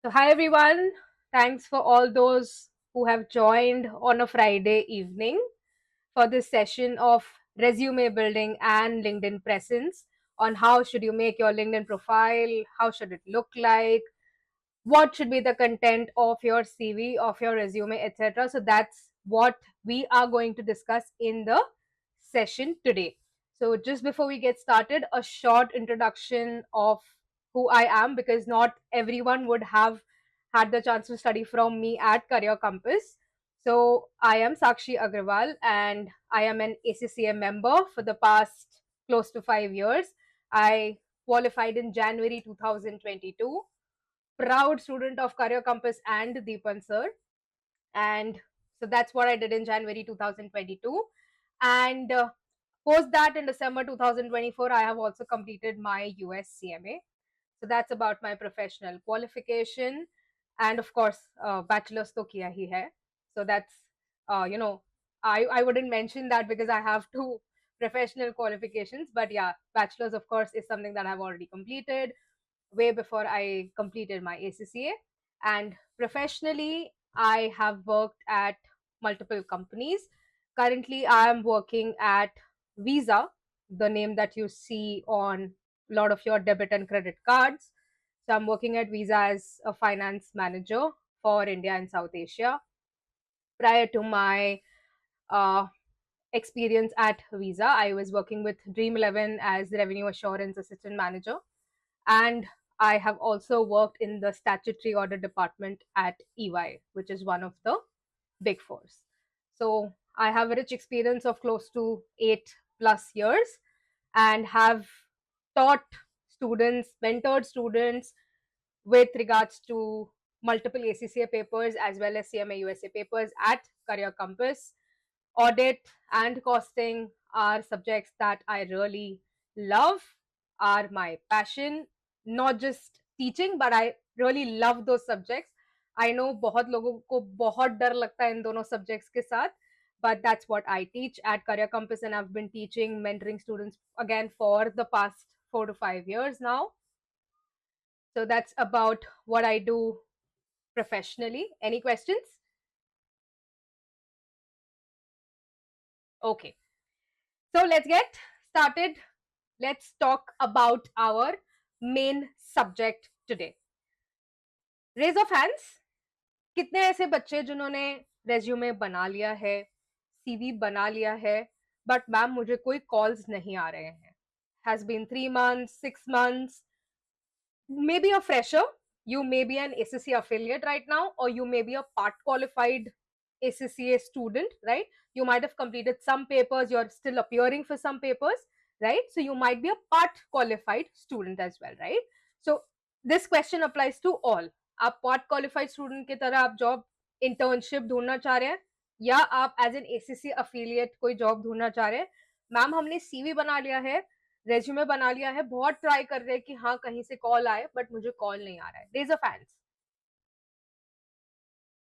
So, hi everyone. Thanks for all those who have joined on a Friday evening for this session of resume building and LinkedIn presence on how should you make your LinkedIn profile, how should it look like, what should be the content of your CV, of your resume, etc. So that's what we are going to discuss in the session today. So just before we get started, a short introduction of who I am, because not everyone would have had the chance to study from me at Career Compass. So I am Sakshi Agrawal and I am an ACCA member for the past close to 5 years. I qualified in January 2022, proud student of Career Compass and Deepan sir. And so that's what I did in January 2022. And post that in December 2024, I have also completed my US CMA. So that's about my professional qualification. And of course, bachelor's to kiya hi hai. So that's, uh, you know, I wouldn't mention that because I have two professional qualifications. But yeah, bachelor's, of course, is something that I've already completed way before I completed my ACCA. And professionally, I have worked at multiple companies. Currently, I am working at Visa, the name that you see on a lot of your debit and credit cards. So I'm working at Visa as a finance manager for India and South Asia. Prior to my uh, experience at Visa, I was working with Dream 11 as the revenue assurance assistant manager, and I have also worked in the statutory audit department at EY, which is one of the big fours. So I have a rich experience of close to 8+ years and have taught students, mentored students with regards to multiple ACCA papers as well as CMA USA papers at Career Compass. Audit and costing are subjects that I really love, are my passion, not just teaching, but I really love those subjects. I know बहुत लोगों को बहुत डर लगता है इन दोनों subjects के साथ, but that's what I teach at Career Compass, and I've been teaching, mentoring students again for the past 4 to 5 years now. So that's about what I do professionally. Any questions? Okay. So let's get started. Let's talk about our main subject today. Raise of hands. कितने ऐसे बच्चे जिन्होंने resume बना लिया है, CV बना लिया है, बट मैम मुझे कोई कॉल्स नहीं आ रहे हैं? Has been 3 months, 6 months, maybe a fresher, you may be an ACC affiliate right now, or you may be a part qualified ACCA student, right? You might have completed some papers, you're still appearing for some papers, right? So you might be a part qualified student as well, right? So this question applies to all. आप part qualified student की तरह आप job internship ढूंढना चाह रहे हैं, या आप एज एन एसीसी अफिलिएट कोई जॉब ढूंढना चाह रहे हैं? मैम हमने सीवी बना लिया है, रेज्यूमे बना लिया है, बहुत ट्राई कर रहे हैं कि हाँ कहीं से कॉल आए, बट मुझे कॉल नहीं आ रहा है. Raise a fence.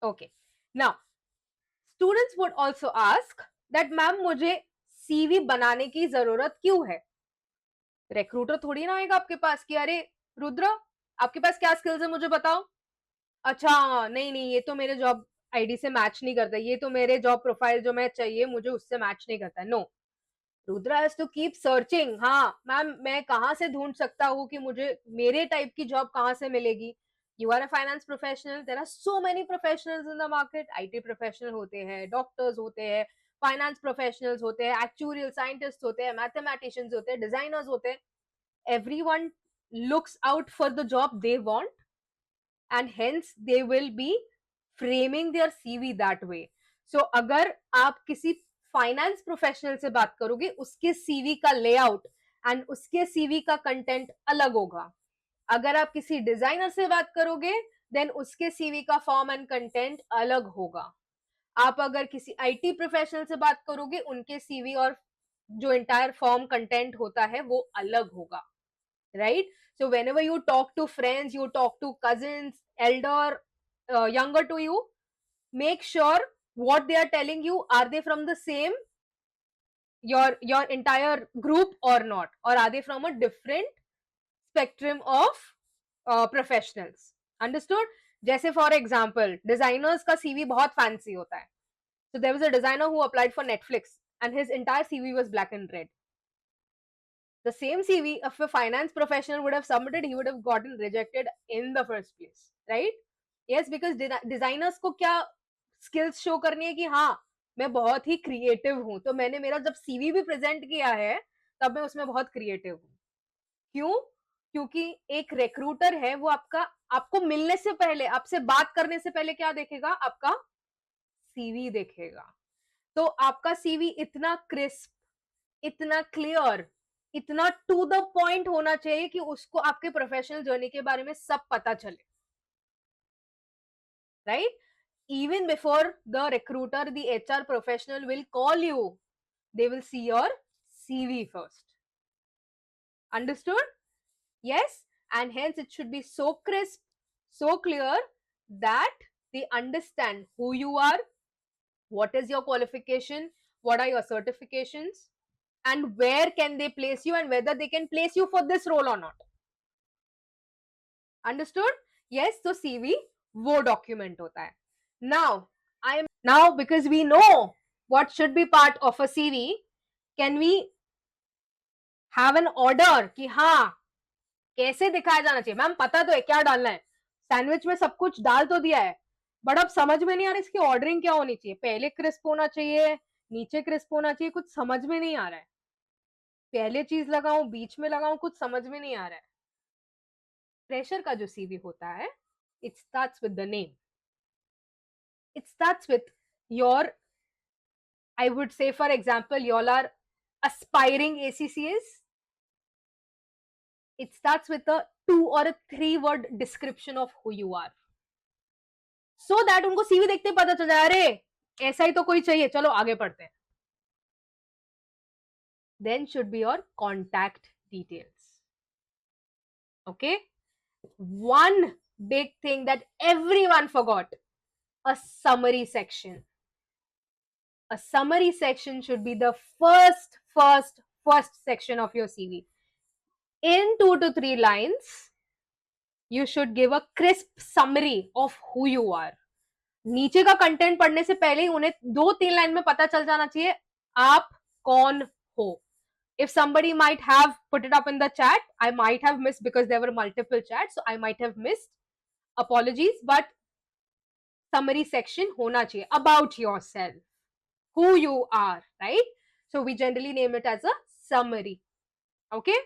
Okay. Now students would also ask that ma'am मुझे सीवी बनाने की जरूरत क्यों है? रिक्रूटर थोड़ी ना आएगा आपके पास कि अरे रुद्र आपके पास क्या स्किल्स है मुझे बताओ. अच्छा नहीं नहीं, ये तो मेरे जॉब आईडी से मैच नहीं करता, ये तो मेरे जॉब प्रोफाइल जो मैं चाहिए मुझे उससे मैच नहीं करता. No, Rudra has to keep searching. हाँ मैम मैं कहाँ से ढूंढ सकता हूँ कि मुझे मेरे टाइप की जॉब कहाँ से मिलेगी? You are a finance professional, there are so many professionals in the market. IT professional होते हैं, डॉक्टर्स होते हैं, फाइनेंस प्रोफेशनल्स होते हैं, एक्चुअरियल साइंटिस्ट होते हैं, मैथमेटिशियंस होते हैं, डिजाइनर्स होते हैं. Everyone looks out for the job they want, and hence they will be framing their CV that way. So अगर आप किसी फाइनेंस प्रोफेशनल से बात करोगे, उसके सीवी का लेआउट एंड उसके सीवी का कंटेंट अलग होगा. अगर आप किसी डिजाइनर से बात करोगे, देन उसके सीवी का फॉर्म एंड कंटेंट अलग होगा. आप अगर किसी आईटी प्रोफेशनल से बात करोगे, उनके सीवी और जो एंटायर फॉर्म कंटेंट होता है वो अलग होगा, right? So whenever you talk to friends, you talk to cousins, elder, younger to you, make sure what they are telling you, are they from the same your entire group or not, or are they from a different spectrum of professionals? Understood? जैसे for example designers का CV बहुत fancy होता है. So there was a designer who applied for Netflix and his entire CV was black and red. The same CV, if a finance professional would have submitted, he would have gotten rejected in the first place, right? Yes, because designers को क्या skills show करनी है कि हाँ मैं बहुत ही creative हूँ, तो मैंने मेरा जब CV भी present किया है तब मैं उसमें बहुत creative हूँ. क्यों? क्योंकि एक recruiter है वो आपको मिलने से पहले, आपसे बात करने से पहले क्या देखेगा? आपका CV देखेगा. तो आपका CV इतना क्रिस्प, इतना क्लियर, इतना टू द पॉइंट होना चाहिए कि उसको आपके प्रोफेशनल जर्नी के बारे में सब पता चले, right? Even before the recruiter, the HR professional will call you, they will see your CV first. Understood? Yes, and hence it should be so crisp, so clear that they understand who you are, what is your qualification, what are your certifications, and where can they place you and whether they can place you for this role or not. Understood? Yes, so CV वो document होता है. Now because we know what should be part of a CV, can we have an order कि हाँ कैसे दिखाया जाना चाहिए? Ma'am पता तो है क्या डालना है, सैंडविच में सब कुछ डाल तो दिया है, बट अब समझ में नहीं आ रहा इसकी ऑर्डरिंग क्या होनी चाहिए. पहले क्रिस्प होना चाहिए, नीचे क्रिस्प होना चाहिए, कुछ समझ में नहीं आ रहा है. पहले चीज लगाऊं, बीच में लगाऊं, कुछ समझ में नहीं आ रहा है. फ्रेशर का जो सीवी होता है, it starts with the name. It starts with your, I would say for example, y'all are aspiring ACCAs. It starts with a 2 or a 3 word description of who you are. So that उनको CV देखते ही पता चल जाए, अरे ऐसा ही तो कोई चाहिए, चलो आगे पढ़ते हैं. Then should be your contact details. Okay? One big thing that everyone forgot, a summary section. A summary section should be the first section of your CV. In 2 to 3 lines, you should give a crisp summary of who you are. नीचे का content पढ़ने से पहले ही उन्हें 2-3 line में पता चल जाना चाहिए आप कौन हो. If somebody might have put it up in the chat, I might have missed because there were multiple chats, so I might have missed. Apologies, but summary section होना चाहिए about yourself, who you are, right? So we generally name it as a summary. Okay?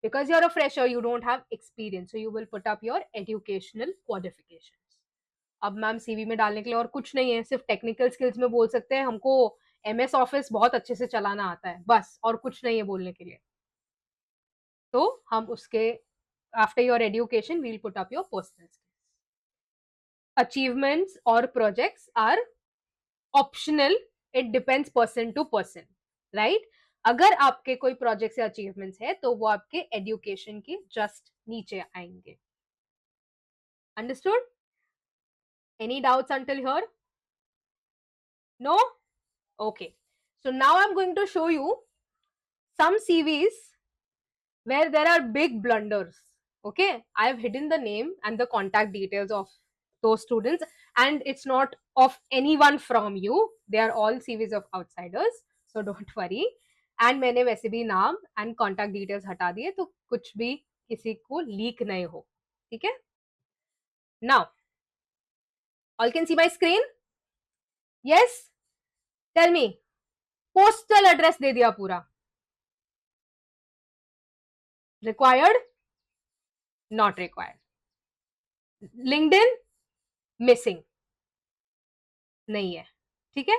Because you're a fresher, you don't have experience, so you will put up your educational qualifications. अब ma'am CV में डालने के लिए और कुछ नहीं है, सिर्फ टेक्निकल स्किल्स में बोल सकते हैं हमको एमएस ऑफिस बहुत अच्छे से चलाना आता है, बस, और कुछ नहीं है बोलने के लिए. तो हम उसके after your education we will put up your personal skills. Achievements और projects are optional, it depends person to person, right? अगर आपके कोई प्रोजेक्ट्स या अचीवमेंट्स है तो वो आपके एजुकेशन के जस्ट नीचे आएंगे. Understood? Any doubts until here? No? Okay. So now I'm going to show you some CVs where there are big blunders. Okay. I have hidden the name and the contact details of those students, and it's not of anyone from you. They are all CVs of outsiders. So don't worry. And मैंने वैसे भी नाम and contact details हटा दिए, तो कुछ भी किसी को लीक नहीं हो. ठीक है? Now, all can see my screen? Yes? Tell me. Postal address दे दिया पूरा. Required? Not required. LinkedIn? Missing. नहीं है. ठीक है?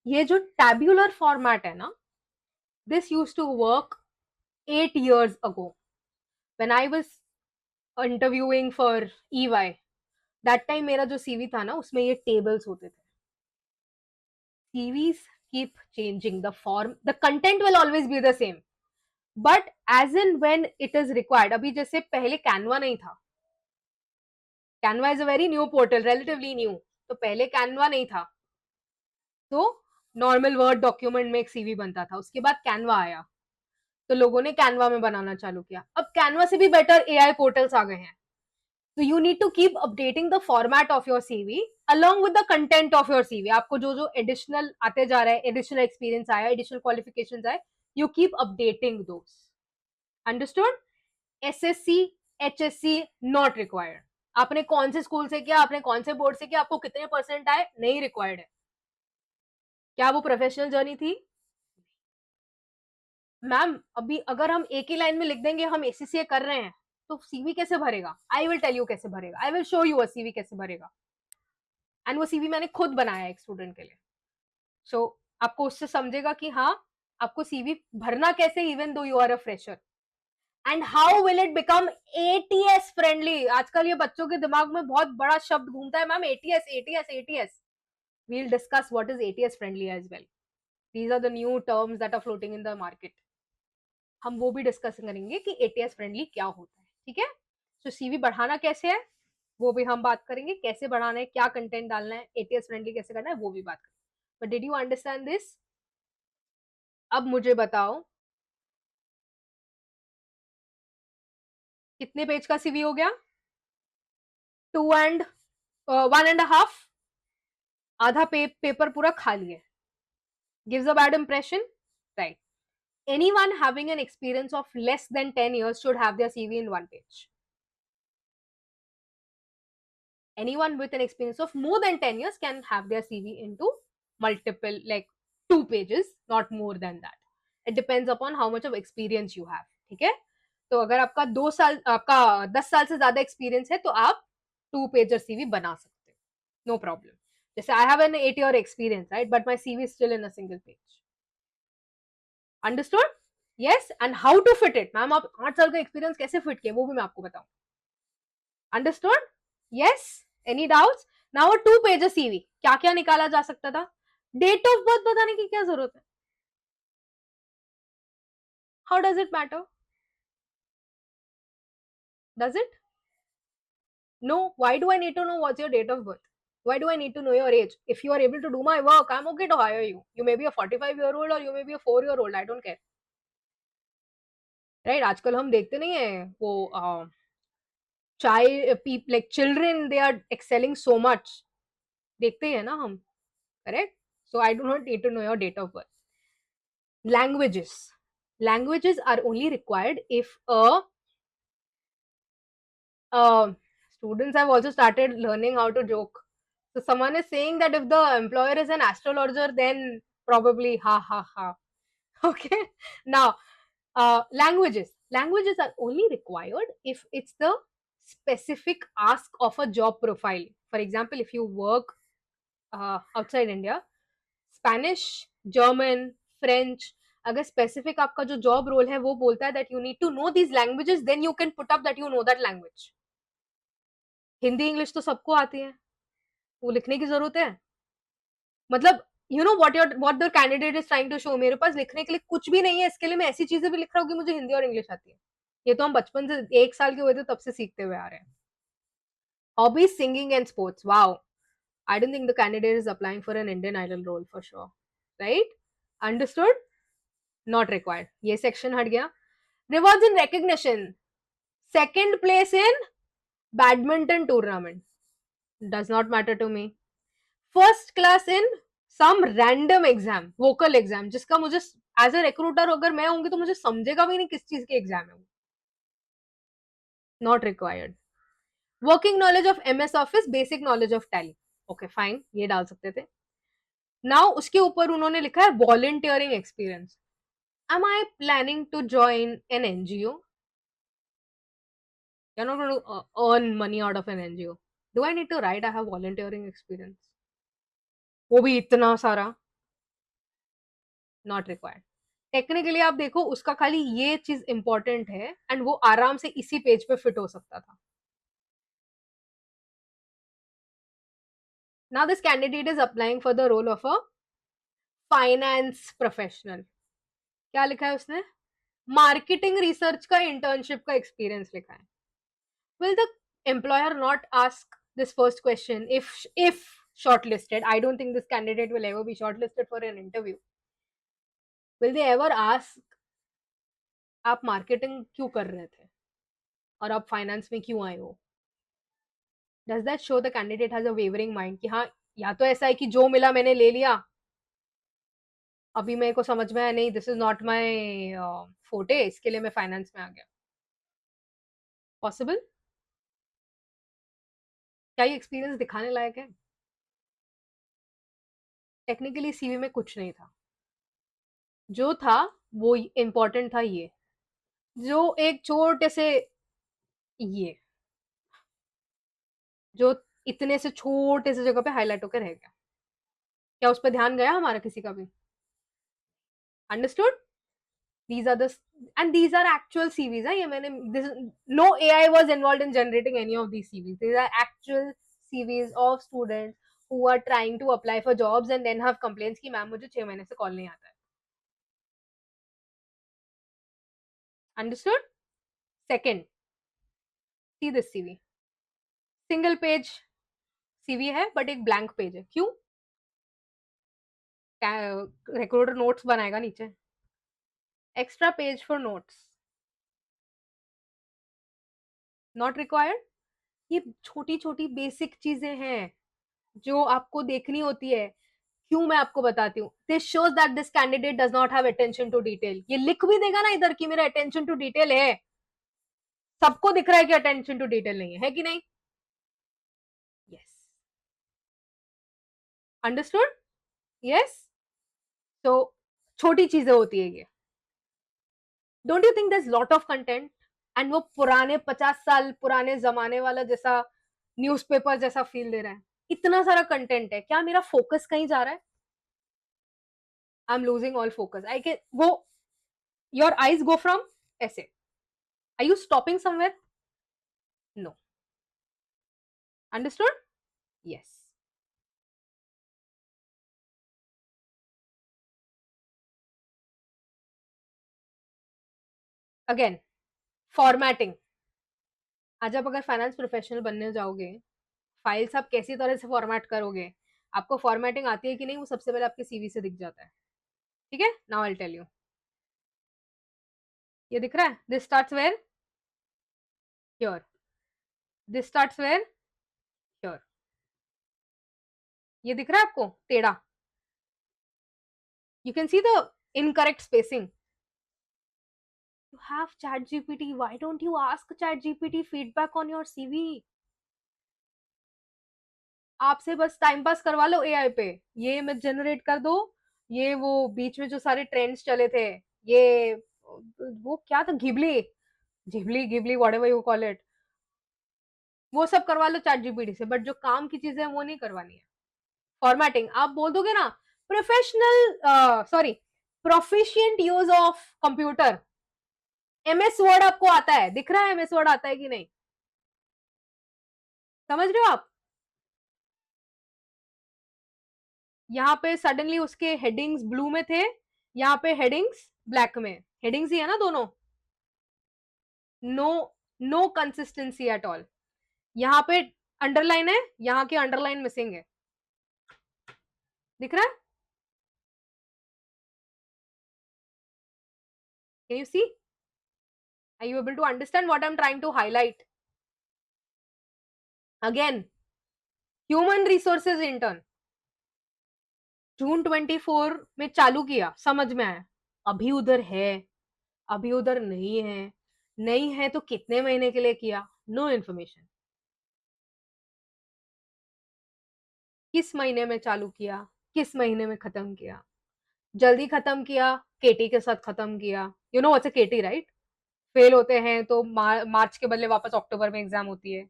ये जो टैब्यूलर फॉर्मेट है ना, this use to work 8 years ago when I was interviewing for EY. that time मेरा जो सीवी था ना, उसमें ये टेबल्स होते थे. CVs keep changing, the form, the content will always be the same, but as and when it is required. अभी जैसे पहले कैनवा नहीं था. Canva is a very new portal, relatively new. तो पहले कैनवा नहीं था, तो नॉर्मल वर्ड डॉक्यूमेंट में एक सीवी बनता था. उसके बाद कैनवा आया, तो लोगों ने कैनवा में बनाना चालू किया. अब कैनवा से भी बेटर एआई पोर्टल्स आ गए हैं. So you need to keep updating the format of your CV along with the content of your CV. आपको जो जो additional आते जा रहा है, additional experience आया, additional qualifications आए, you keep updating those. Understood? SSC, HSC not required. आपने कौन से स्कूल से किया, आपने कौन से बोर्ड से किया, आपको कितने परसेंट आए, नहीं रिक्वायर्ड है. क्या वो प्रोफेशनल जर्नी थी? मैम अभी अगर हम एक ही लाइन में लिख देंगे हम एसीसीए कर रहे हैं तो सीवी कैसे भरेगा? आई विल टेल यू कैसे भरेगा. I will show you a CV कैसे भरेगा. एंड वो सीवी मैंने खुद बनाया एक स्टूडेंट के लिए. सो आपको उससे समझेगा कि हाँ आपको सीवी भरना कैसे even though you are a fresher. And how will it become ATS friendly. आजकल ये बच्चों के दिमाग में बहुत बड़ा शब्द घूमता है ma'am, ATS ATS ATS. we'll discuss what is ATS friendly as well. These are the new terms that are floating in the market. हम वो भी डिस्कस करेंगे कि एटीएस फ्रेंडली क्या होता है. ठीक है. तो सीवी बढ़ाना कैसे है वो भी हम बात करेंगे. कैसे बढ़ाना है, क्या कंटेंट डालना है, एटीएस फ्रेंडली कैसे करना है वो भी बात करेंगे. But did you understand this? अब मुझे बताओ कितने पेज का सीवी हो गया? 1.5. आधा पेपर पूरा खाली है. Gives a bad impression, right? Anyone having an experience of less than 10 years should have their CV in one page. Anyone with an experience of more than 10 years can have their CV into multiple, like 2 pages, not more than that. It depends upon how much of experience you have. ठीक है. तो अगर आपका 2 साल आपका 10 साल से ज्यादा एक्सपीरियंस है तो आप 2 पेजर सीवी बना सकते हो. No problem. जैसे I have an 8 year experience, right? But my CV is still in a single page. Understood? Yes. And how to fit it? Ma'am आप 8 साल का एक्सपीरियंस कैसे फिट किए वो भी मैं आपको बताऊं. Understood? Yes. Any doubts? Now a 2 pager CV. क्या क्या निकाला जा सकता था? डेट ऑफ बर्थ बताने की क्या जरूरत है? How does it matter? Does it? No. Why do I need to know what's your date of birth? Why do I need to know your age? If you are able to do my work, I'm okay to hire you. You may be a 45-year-old or you may be a 4-year-old. I don't care. Right? आजकल हम देखते नहीं है वो child people like children, they are excelling so much. देखते हैं ना हम. Correct? So I do not need to know your date of birth. Languages. Languages are only required if students have also started learning how to joke. So someone is saying that if the employer is an astrologer, then probably ha ha ha. Okay. Now, languages. Languages are only required if it's the specific ask of a job profile. For example, if you work outside India, Spanish, German, French, अगर specific आपका जो job role है वो बोलता है that you need to know these languages, then you can put up that you know that language. Hindi English तो सबको आती है, वो लिखने की जरूरत है. मतलब you know what the candidate is trying to show, मेरे पास लिखने के लिए कुछ भी नहीं है, इसके लिए मैं ऐसी चीजें भी लिख रहा हूँ कि मुझे हिंदी और इंग्लिश आती है. ये तो हम बचपन से 1 साल के हुए थे तब से सीखते हुए आ रहे हैं. Hobbies singing and sports. Wow. I don't think the candidate is applying for an Indian Idol role for sure. Right? Understood? Not required. ये section हट गया. Rewards and recognition. Second place in badminton tournament. Does not matter to me. First class in some random exam, vocal exam, जिसका मुझे as a recruiter अगर मैं होंगी तो मुझे समझेगा भी नहीं किस चीज के एग्जाम है वो. Not required. Working knowledge of MS Office, basic knowledge of Tally. Okay, fine. ये डाल सकते थे. Now उसके ऊपर उन्होंने लिखा है volunteering experience. Am I planning to join an NGO? You're not going to earn money out of an NGO. Do I need to write I have volunteering experience? वो भी इतना सारा. Not required. टेक्निकली आप देखो उसका खाली ये चीज इंपॉर्टेंट है एंड वो आराम से इसी पेज पे फिट हो सकता था. Now this candidate is applying for the role of a finance professional. क्या लिखा है उसने? मार्केटिंग रिसर्च का इंटर्नशिप का एक्सपीरियंस लिखा है. Will the employer not ask this first question if shortlisted? I don't think this candidate will ever be shortlisted for an interview. Will they ever ask आप marketing क्यों कर रहे थे और आप फाइनेंस में क्यों आए हो? Does that show the candidate has a wavering mind कि हाँ, या तो ऐसा है कि जो मिला मैंने ले लिया, अभी मेरे को समझ में आया नहीं, दिस इज नॉट माय फोटे, इसके लिए मैं फाइनेंस में आ गया। पॉसिबल? क्या ये एक्सपीरियंस दिखाने लायक है? टेक्निकली सीवी में कुछ नहीं था, जो था वो इम्पोर्टेंट था ये, जो एक छोटे से, ये जो इतने से छोटे से जगह पे हाईलाइट होकर रह गया, क्या उस पर ध्यान गया हमारा किसी का भी? Understood? These are the and these are actual CVs. ये मैंने this no AI was involved in generating any of these CVs. These are actual CVs of students who are trying to apply for jobs and then have complaints कि ma'am मुझे 6 महीने से call नहीं आता है. Understood? Second, see this CV. Single page CV है but एक blank page है. क्यों? रिक्रूटर नोट्स बनाएगा नीचे. Extra page for notes. Not required. ये छोटी छोटी बेसिक चीजें हैं जो आपको देखनी होती है. क्यों मैं आपको बताती हूँ. This shows that this candidate does not have attention to detail. ये लिख भी देगा ना इधर कि मेरा अटेंशन टू डिटेल है, सबको दिख रहा है कि अटेंशन टू डिटेल नहीं है कि नहीं? यस. अंडरस्टूड? यस. तो छोटी चीजें होती है ये. Don't you think there lot of content and वो पुराने 50 साल पुराने जमाने वाला जैसा न्यूज़पेपर जैसा फील दे रहा है. इतना सारा कंटेंट है, क्या मेरा फोकस कहीं जा रहा है? I am losing all focus. I can वो योर आईज गो फ्रॉम ऐसे. Are you stopping somewhere? No. Understood? Yes. Again, formatting. आज आप अगर फाइनेंस प्रोफेशनल बनने जाओगे, फाइल्स आप कैसी तरह से फॉर्मेट करोगे, आपको फॉर्मेटिंग आती है कि नहीं, वो सबसे पहले आपके सीवी से दिख जाता है. ठीक है? Now I tell you. ये दिख रहा है? This starts where? Here. This starts where? Here. ये दिख रहा है आपको टेढ़ा? You can see the incorrect spacing. You have ChatGPT. Why don't you ask ChatGPT feedback on your CV? आपसे बस टाइम पास करवा लो एआई पे. ये मत जनरेट कर दो. ये वो बीच में जो सारे ट्रेंड्स चले थे, ये वो क्या था, Ghibli Ghibli Ghibli what ever you call it, वो सब करवा लो चैट जीपीटी से. बट जो काम की चीजें हैं वो नहीं करवानी है. फॉर्मेटिंग आप बोल दोगे ना. Professional sorry proficient use of computer. MS word आपको आता है, दिख रहा है एमएस वर्ड आता है कि नहीं? समझ रहे हो आप? यहाँ पे सडनली उसके हेडिंग्स ब्लू में थे, यहाँ पे हेडिंग्स ब्लैक में. हेडिंग्स ही है ना दोनों. No, no consistency at all. यहाँ पे अंडरलाइन है, यहाँ की अंडरलाइन मिसिंग है. दिख रहा है? Can you see? Are you able to understand what I am trying to highlight? Again, human resources intern June 24 में चालू किया, समझ में आया. अभी उधर है, अभी उधर नहीं है. नहीं है तो कितने महीने के लिए किया? No information. किस महीने में चालू किया, किस महीने में खत्म किया? जल्दी खत्म किया, केटी के साथ खत्म किया. You know what's a KT right? Fail होते हैं तो मार्च के बदले वापस अक्टूबर में एग्जाम होती है.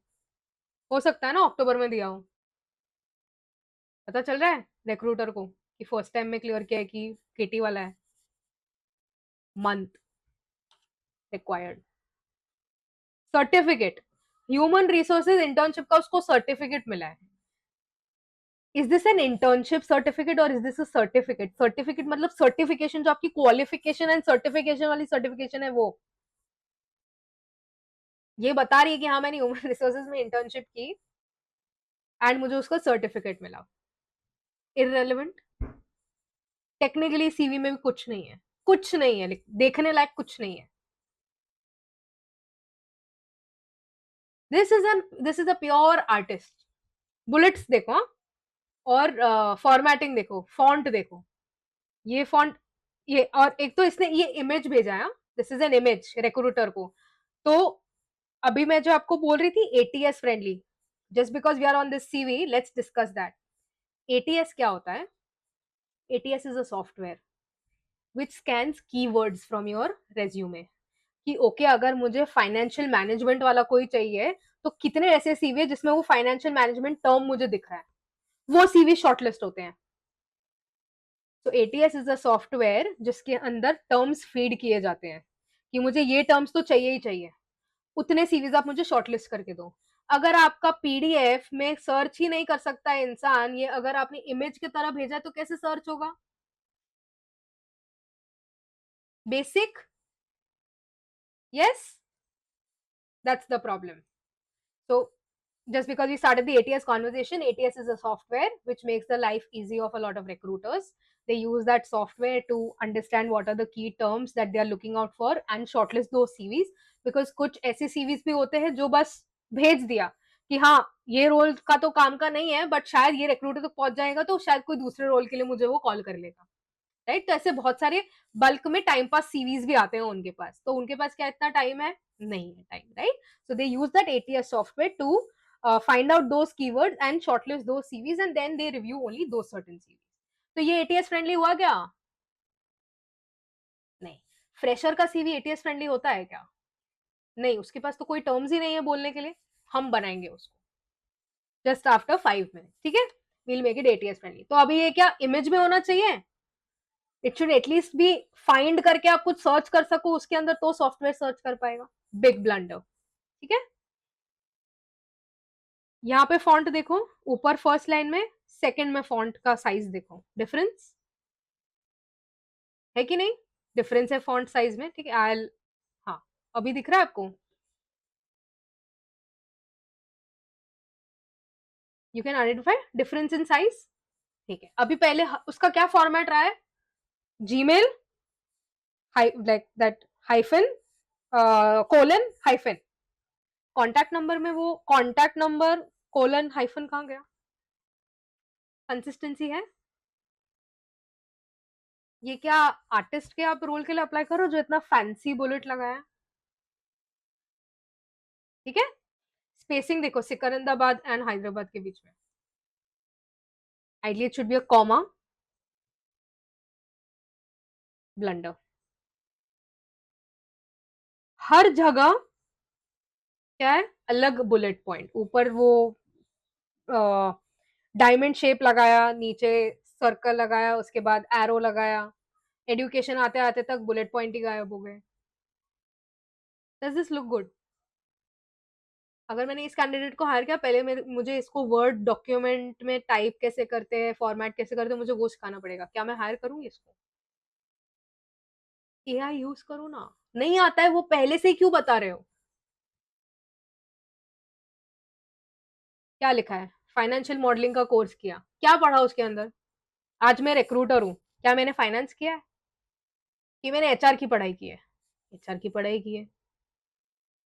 हो सकता है ना अक्टूबर में दिया हो. पता चल रहा है रिक्रूटर को कि फर्स्ट टाइम में क्लियर किया है कि केटी वाला है. Month required. Certificate. Human resources internship का उसको सर्टिफिकेट मिला है. Is this an internship certificate और is this a certificate? Certificate मतलब सर्टिफिकेशन, जो आपकी क्वालिफिकेशन एंड सर्टिफिकेशन वाली सर्टिफिकेशन है वो. ये बता रही है कि हाँ मैंने ह्यूमन रिसोर्सेज में इंटर्नशिप की एंड मुझे उसका सर्टिफिकेट मिला. इररेलेवेंट. टेक्निकली सीवी में भी कुछ नहीं है, कुछ नहीं है, देखने लायक कुछ नहीं है. This is a pure artist. Bullets देखो, हाँ? और फॉर्मेटिंग देखो, फॉन्ट देखो, ये फॉन्ट, ये, और एक तो इसने ये इमेज भेजा है. This is an image recruiter को. तो अभी मैं जो आपको बोल रही थी ATS friendly, just because we are on this CV, let's discuss that. ATS क्या होता है? ATS is a software which scans keywords from your resume. कि ओके अगर मुझे फाइनेंशियल मैनेजमेंट वाला कोई चाहिए, तो कितने ऐसे सीवी है जिसमें वो फाइनेंशियल मैनेजमेंट टर्म मुझे दिख रहा है, वो सीवी शॉर्टलिस्ट होते हैं. तो एटीएस इज अ सॉफ्टवेयर जिसके अंदर टर्म्स फीड किए जाते हैं कि मुझे ये टर्म्स तो चाहिए ही चाहिए, उतने सीवीज आप मुझे शॉर्टलिस्ट करके दो. अगर आपका पीडीएफ में सर्च ही नहीं कर सकता है इंसान, ये अगर आपने इमेज की तरह भेजा तो कैसे सर्च होगा? Basic. Yes, that's the problem. So just because we started the ATS conversation, ATS is a software which makes the life easy of a lot of recruiters. They use that software to understand what are the key terms that they are looking out for and shortlist those CVs. Because कुछ ऐसे CVs भी होते हैं जो बस भेज दिया कि हाँ ये रोल का तो काम का नहीं है, बट शायद ये रिक्रूटर तक पहुंच जाएगा तो शायद कोई दूसरे रोल के लिए मुझे वो कॉल कर लेगा. राइट? तो ऐसे बहुत सारे बल्क में टाइम पास सीवीज भी आते हैं उनके पास. तो उनके पास क्या इतना टाइम है? नहीं है time. Right? So they use that ATS software to find out those keywords and shortlist those CVs, and then they review only those certain CVs. तो ये ATS फ्रेंडली हुआ क्या? नहीं. फ्रेशर का सीवी ATS फ्रेंडली होता है क्या? नहीं, उसके पास तो कोई टर्म्स ही नहीं है बोलने के लिए. हम बनाएंगे उसको जस्ट आफ्टर 5 minutes. ठीक है, we'll make it ATS friendly. तो अभी ये क्या इमेज में होना चाहिए? It should at least be find करके आप कुछ सर्च कर सको उसके अंदर, तो सॉफ्टवेयर सर्च कर पाएगा. Big blunder. ठीक है, यहाँ पे फॉन्ट देखो, ऊपर फर्स्ट लाइन में, सेकंड में फॉन्ट का साइज देखो, डिफरेंस है कि नहीं? डिफरेंस है फॉन्ट साइज में. ठीक है, आई, हाँ, अभी दिख रहा है आपको? You can identify difference in size. ठीक है, अभी पहले उसका क्या फॉर्मेट रहा है? Gmail, like that, hyphen, colon, hyphen. Contact number में वो कॉन्टैक्ट नंबर कोलन हाइफन कहाँ गया? कंसिस्टेंसी है. ये क्या आर्टिस्ट के आप रोल के लिए अप्लाई करो जो इतना फैंसी बुलेट लगाया? ठीक है, स्पेसिंग देखो सिकंदराबाद एंड हैदराबाद के बीच में. Ideally it should be a comma. Blunder. हर जगह क्या है? अलग बुलेट पॉइंट. ऊपर वो डायमंड शेप लगाया, नीचे सर्कल लगाया, उसके बाद एरो लगाया. एडुकेशन आते आते तक बुलेट पॉइंट ही गायब हो गए. Does this look good? अगर मैंने इस कैंडिडेट को हायर किया, पहले मुझे इसको वर्ड डॉक्यूमेंट में टाइप कैसे करते हैं, फॉर्मेट कैसे करते हैं, मुझे वो सिखाना पड़ेगा. क्या मैं हायर करूंगी इसको? एआई यूज करो ना. नहीं आता है वो पहले से ही क्यों बता रहे हो? क्या लिखा है? फाइनेंशियल मॉडलिंग का कोर्स किया, क्या पढ़ा उसके अंदर? आज मैं रिक्रूटर हूँ, क्या मैंने फाइनेंस किया है? कि मैंने एचआर की पढ़ाई की है? एचआर की पढ़ाई की है.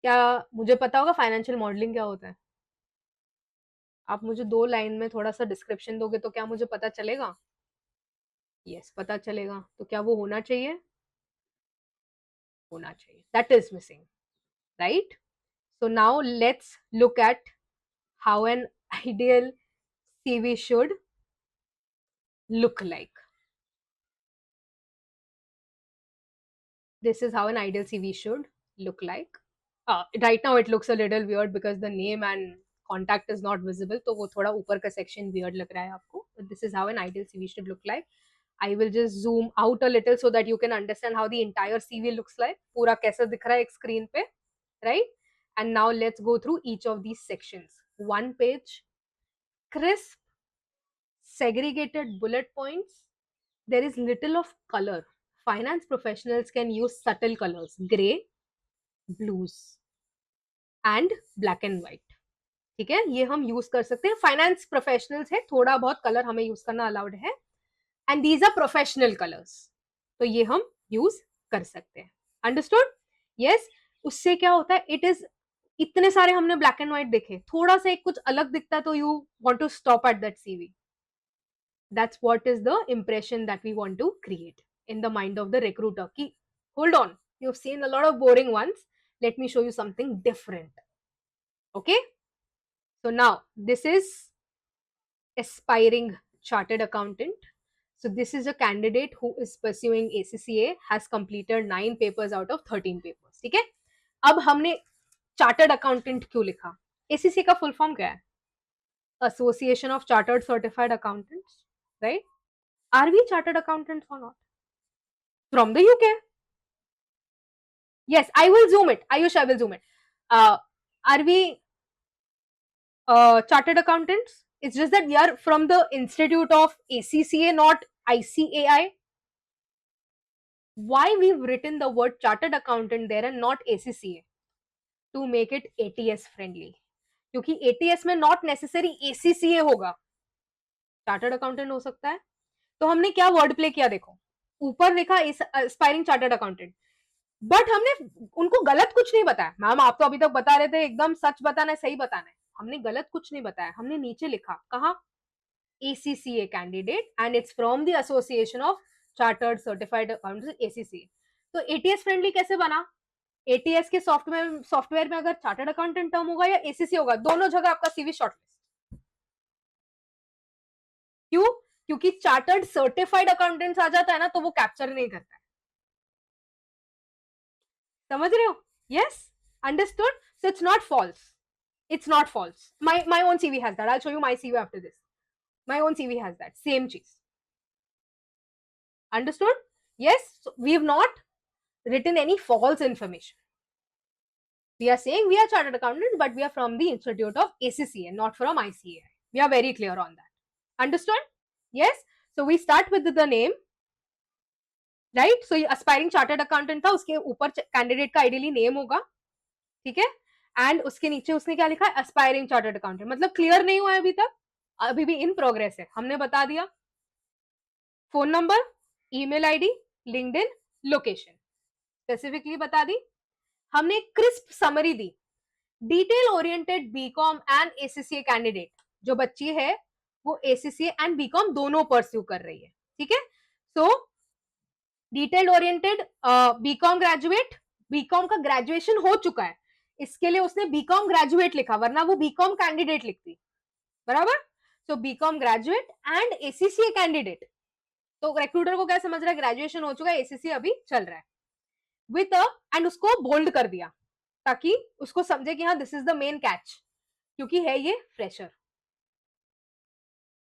क्या मुझे पता होगा फाइनेंशियल मॉडलिंग क्या होता है? आप मुझे 2 लाइन में थोड़ा सा डिस्क्रिप्शन दोगे तो क्या मुझे पता चलेगा? यस, पता चलेगा. तो क्या वो होना चाहिए? होना चाहिए. That is missing. Right? So now let's look at how an ideal CV should look like. This is how an ideal CV should look like. Right now it looks a little weird because the name and contact is not visible, तो वो थोड़ा ऊपर का section weird लग रहा है आपको. But this is how an ideal CV should look like. I will just zoom out a little so that you can understand how the entire CV looks like. पूरा कैसा दिख रहा है एक screen पे, right? And now let's go through each of these sections. One page, crisp, segregated bullet points. There is little of color. Finance professionals can use subtle colors, gray, blues and black and white. ठीक है, ये हम use कर सकते हैं. Finance professionals है, थोड़ा बहुत कलर हमें यूज करना अलाउड है. And these are professional colours, तो ये हम यूज कर सकते हैं. अंडरस्टूड? यस. उससे क्या होता है? इट इज इतने सारे हमने ब्लैक एंड व्हाइट देखे, थोड़ा सा एक कुछ अलग दिखता है तो you want to stop at that CV. That's what is the impression that we want to create in the mind of the recruiter. Ki, hold on, you've seen a lot of boring ones, let me show you something different. Okay, so now this is aspiring chartered accountant. So this is a candidate who is pursuing ACCA, has completed 9 papers out of 13 papers. ठीक है, अब हमने chartered accountant क्यों लिखा? ACCA का full form क्या है? Association of chartered certified accountants, right? Are we chartered accountants or not? From the UK. Yes, I will zoom it. Ayush, I will zoom it. Are we chartered accountants? It's just that we are from the institute of ACCA, not ICAI. Why we've written the word chartered accountant there and not ACCA? To make it ATS friendly. क्योंकि ATS में not necessary ACCA होगा, chartered accountant हो सकता है. तो हमने क्या word play किया देखो, ऊपर लिखा एस्पायरिंग चार्टर्ड अकाउंटेंट, बट हमने उनको गलत कुछ नहीं बताया. मैम आप तो अभी तक बता रहे थे एकदम सच बताना है, सही बताना है. हमने गलत कुछ नहीं बताया, हमने नीचे लिखा, कहा ACCA candidate and it's from the association of chartered certified accountants ACCA. तो ATS फ्रेंडली कैसे बना? ATS के सॉफ्टवेयर में अगर चार्टर्ड अकाउंटेंट टर्म होगा या ACCA होगा, दोनों जगह आपका सीवी शॉर्टलिस्ट. क्यों? क्योंकि चार्टर्ड सर्टिफाइड अकाउंटेंट्स आ जाता है ना, तो वो कैप्चर नहीं करता है. समझ रहे हो? Yes, understood. So it's not false. It's not false. My own CV has that. I'll show you my CV after this. My own CV has that. Same cheese. Understood? Yes, so we have not written any false information. We are saying we are chartered accountants, but we are from the institute of ACCA, not from ICAI. We are very clear on that. Understood? Yes. So we start with the name, right? So aspiring chartered accountant था, उसके ऊपर candidate का ideally name होगा, ठीक है. And उसके नीचे उसने क्या लिखा है? Aspiring chartered accountant. मतलब क्लियर नहीं हुआ है अभी तक, अभी भी इन प्रोग्रेस है. हमने बता दिया phone number, email ID, LinkedIn, location specifically बता दी. हमने क्रिस्प समरी दी. Detail oriented BCom and ACCA candidate जो बच्ची है वो ACCA एंड बीकॉम दोनों परस्यू कर रही है, ठीक है. So detail oriented BCom graduate, BCom का ग्रेजुएशन हो चुका है, इसके लिए उसने बीकॉम ग्रेजुएट लिखा, वरना वो बीकॉम कैंडिडेट लिखती, बराबर. So BCom graduate and ACCA candidate. तो रिक्रूटर को क्या समझ रहा है? ग्रेजुएशन हो चुका है, ACCA अभी चल रहा है. विथ एंड उसको बोल्ड कर दिया ताकि उसको समझे कि हाँ this is the main catch, क्योंकि है ये fresher.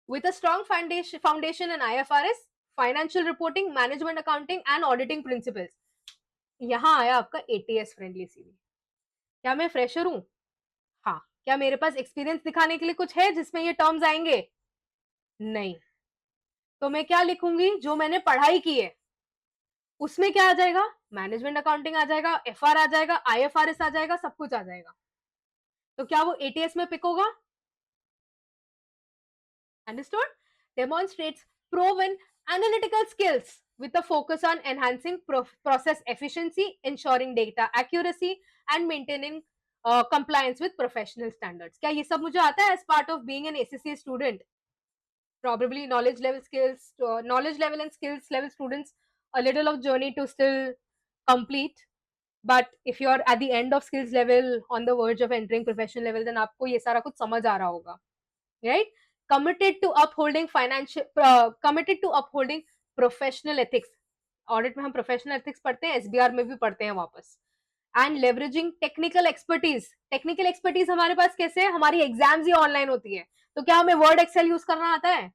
With a strong foundation in IFRS, financial reporting, management accounting and auditing principles. यहां आया आपका ATS फ्रेंडली सीवी. क्या मैं फ्रेशर हूं? हाँ. क्या मेरे पास एक्सपीरियंस दिखाने के लिए कुछ है जिसमें ये टर्म्स आएंगे? नहीं. तो मैं क्या लिखूंगी? जो मैंने पढ़ाई की है उसमें क्या आ जाएगा? मैनेजमेंट अकाउंटिंग आ जाएगा, FR आ जाएगा, IFRS आ जाएगा, सब कुछ आ जाएगा. तो क्या वो ATS में पिक होगा? Understood? Demonstrates proven analytical skills with a focus on enhancing process efficiency, ensuring data accuracy and maintaining compliance with professional standards. क्या ये सब मुझे आता है as part of being an ACCA student? Probably knowledge level and skills level students, a little of journey to still complete. But if you are at the end of skills level, on the verge of entering professional level, then आपको ये सारा कुछ समझ आ रहा होगा, right? Committed to upholding professional ethics. Audit में हम professional ethics पढ़ते हैं, SBR में भी पढ़ते हैं वापस. And leveraging technical expertise. Technical expertise हमारे पास कैसे है? हमारी एग्जाम्स ही ऑनलाइन होती है, तो क्या हमें वर्ड एक्सेल यूज करना आता है?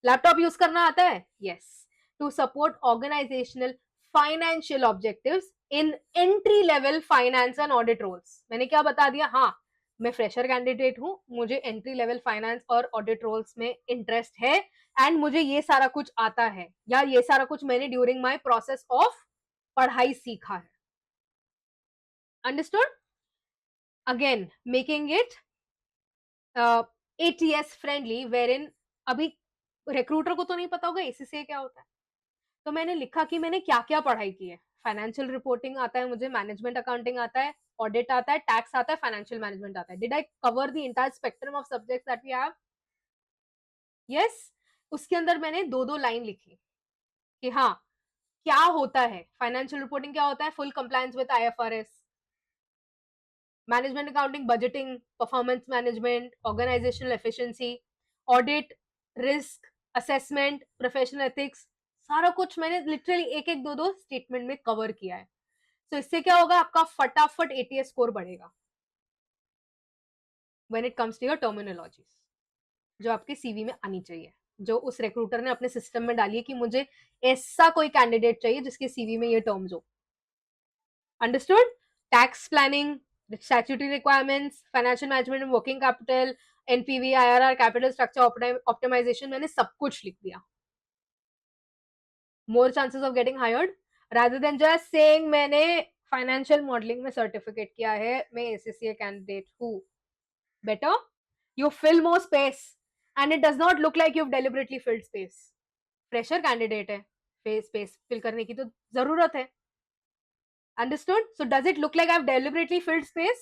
लैपटॉप यूज करना आता है? Yes. To support organisational financial objectives in entry level finance and audit roles. मैंने क्या बता दिया? हाँ, मैं फ्रेशर कैंडिडेट हूं, मुझे एंट्री लेवल फाइनेंस और ऑडिट रोल्स में इंटरेस्ट है एंड मुझे ये सारा कुछ आता है, या ये सारा कुछ मैंने ड्यूरिंग माय प्रोसेस ऑफ पढ़ाई सीखा है. Understood? Again making it ATS friendly, wherein अभी रिक्रूटर को तो नहीं पता होगा ACCA क्या होता है. तो मैंने लिखा कि मैंने क्या क्या पढ़ाई की है. फाइनेंशियल रिपोर्टिंग आता है मुझे, मैनेजमेंट अकाउंटिंग आता है, ऑडिट आता है, टैक्स आता है, फाइनेंशियल मैनेजमेंट आता है. Did I cover the entire spectrum of subjects that we have? Yes. उसके अंदर मैंने 2-2 लाइन लिखी कि हाँ, क्या होता है फाइनेंशियल रिपोर्टिंग, क्या होता है, full compliance with IFRS, management accounting, budgeting, performance management, organisational efficiency, audit, risk assessment, professional ethics, सारा कुछ मैंने लिटरली एक एक दो दो स्टेटमेंट में कवर किया है. तो इससे क्या होगा, आपका फटाफट ATS स्कोर बढ़ेगा when it comes to your terminologies, जो आपके CV में आनी चाहिए, जो उस रिक्रूटर ने अपने सिस्टम में डाली है कि मुझे ऐसा कोई कैंडिडेट चाहिए जिसके CV में ये टर्म्स हो. Understood? Tax planning, statutory requirements, financial management and working capital, NPV, IRR, capital structure optimization, मैंने सब कुछ लिख दिया. More chances of getting hired rather than just saying मैंने फाइनेंशियल मॉडलिंग में सर्टिफिकेट किया है, मैं ACCA कैंडिडेट हूँ. Better you fill more space and it does not look like you've deliberately filled space. Fresher candidate है, space fill करने की तो जरूरत है. Understood? So does it look like I've deliberately filled space?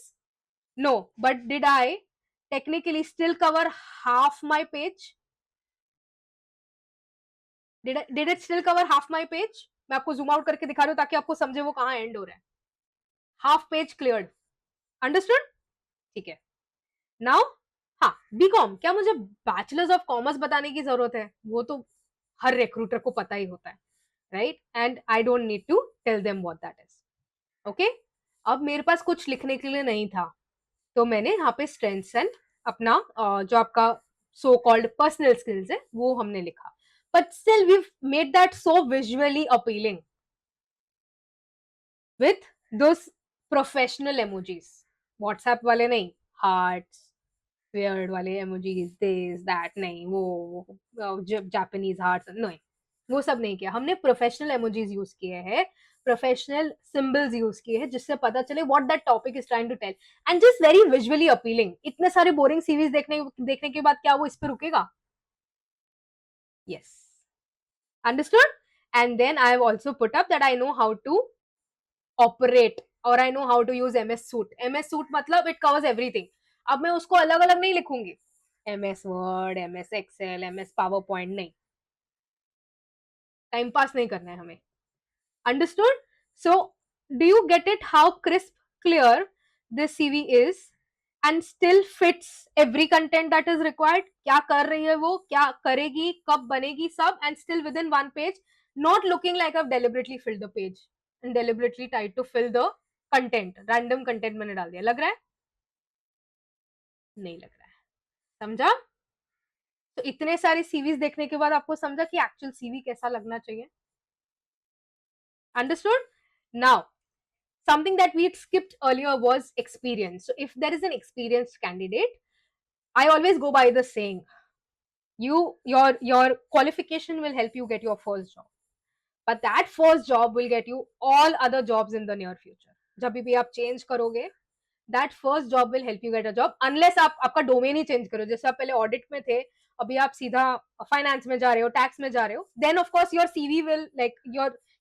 No, but did I technically still cover half my page? Did it still cover half my page? मैं आपको zoom out करके दिखा रही हूँ ताकि आपको समझे वो कहाँ एंड हो रहा है. Half page cleared. अंडरस्टूड? ठीक है. नाउ हाँ, बीकॉम, क्या मुझे बैचलर्स ऑफ कॉमर्स बताने की जरूरत है? वो तो हर रिक्रूटर को पता ही होता है, right? And I don't need to tell them what that is. Okay. अब मेरे पास कुछ लिखने के लिए नहीं था, तो मैंने यहाँ पे स्ट्रेंथ्स एंड अपना जो आपका सो कॉल्ड पर्सनल स्किल्स है वो हमने लिखा. But still we made that so visually appealing with those professional emojis. WhatsApp वाले नहीं, हार्ट्स, weird वाले emojis, this that, नहीं वो जापानीज हार्ट्स नहीं, वो सब नहीं किया हमने. प्रोफेशनल emojis यूज किए हैं, प्रोफेशनल सिंबल्स यूज किए हैं, जिससे पता चले what that topic is trying to tell, and just very visually appealing. इतने सारे बोरिंग सीरीज देखने के बाद क्या वो इस पे रुकेगा? Yes. Understood? And then I have also put up that I know how to operate और I know how to use MS suite. MS suite मतलब इट कवर्स एवरीथिंग. अब मैं उसको अलग अलग नहीं लिखूंगी, MS Word, MS Excel, MS PowerPoint, नहीं, टाइम पास नहीं करना है हमें. Understood? So do you get it how crisp clear this CV is and still fits every content that is required? क्या कर रही है वो, क्या करेगी, कब बनेगी, सब, and still with in one page, not looking like I've deliberately filled the page and deliberately tried to fill the content. Random content मैंने डाल दिया. लग रहा है? नहीं लग रहा है. समझा? तो इतने सारे सीवीज देखने के बाद आपको समझा कि एक्चुअल CV कैसा लगना चाहिए. Understood? Now, something that we had skipped earlier was experience. So if there is an experienced candidate, I always go by the saying, your qualification will help you get your first job, but that first job will get you all other jobs in the near future. जब भी आप change करोगे, that first job will help you get a job, unless आप आपका domain ही change करो. जैसे आप पहले ऑडिट में थे, अभी आप सीधा फाइनेंस में जा रहे हो, टैक्स में जा रहे हो, then of course your CV will, like,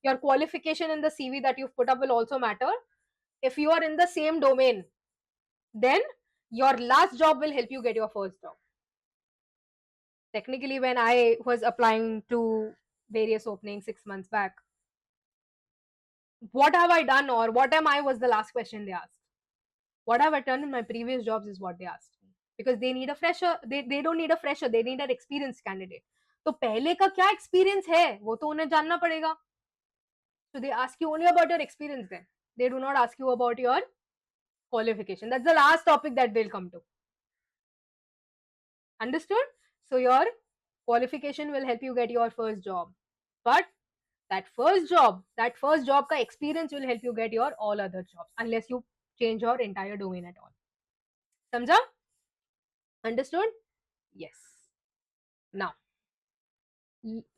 your qualification in the CV that you've put up will also matter. If you are in the same domain, then your last job will help you get your first job. Technically, when I was applying to various openings 6 months back, what have I done or what am I was the last question they asked. What have I done in my previous jobs is what they asked me, because they need a fresher. They don't need a fresher, they need an experienced candidate. तो पहले का क्या experience है वो तो उन्हें जानना पड़ेगा. So they ask you only about your experience then. They do not ask you about your qualification. That's the last topic that they'll come to. Understood? So your qualification will help you get your first job, but that first job ka experience will help you get your all other jobs, unless you change your entire domain at all. Samjha? Understood? Yes. Now,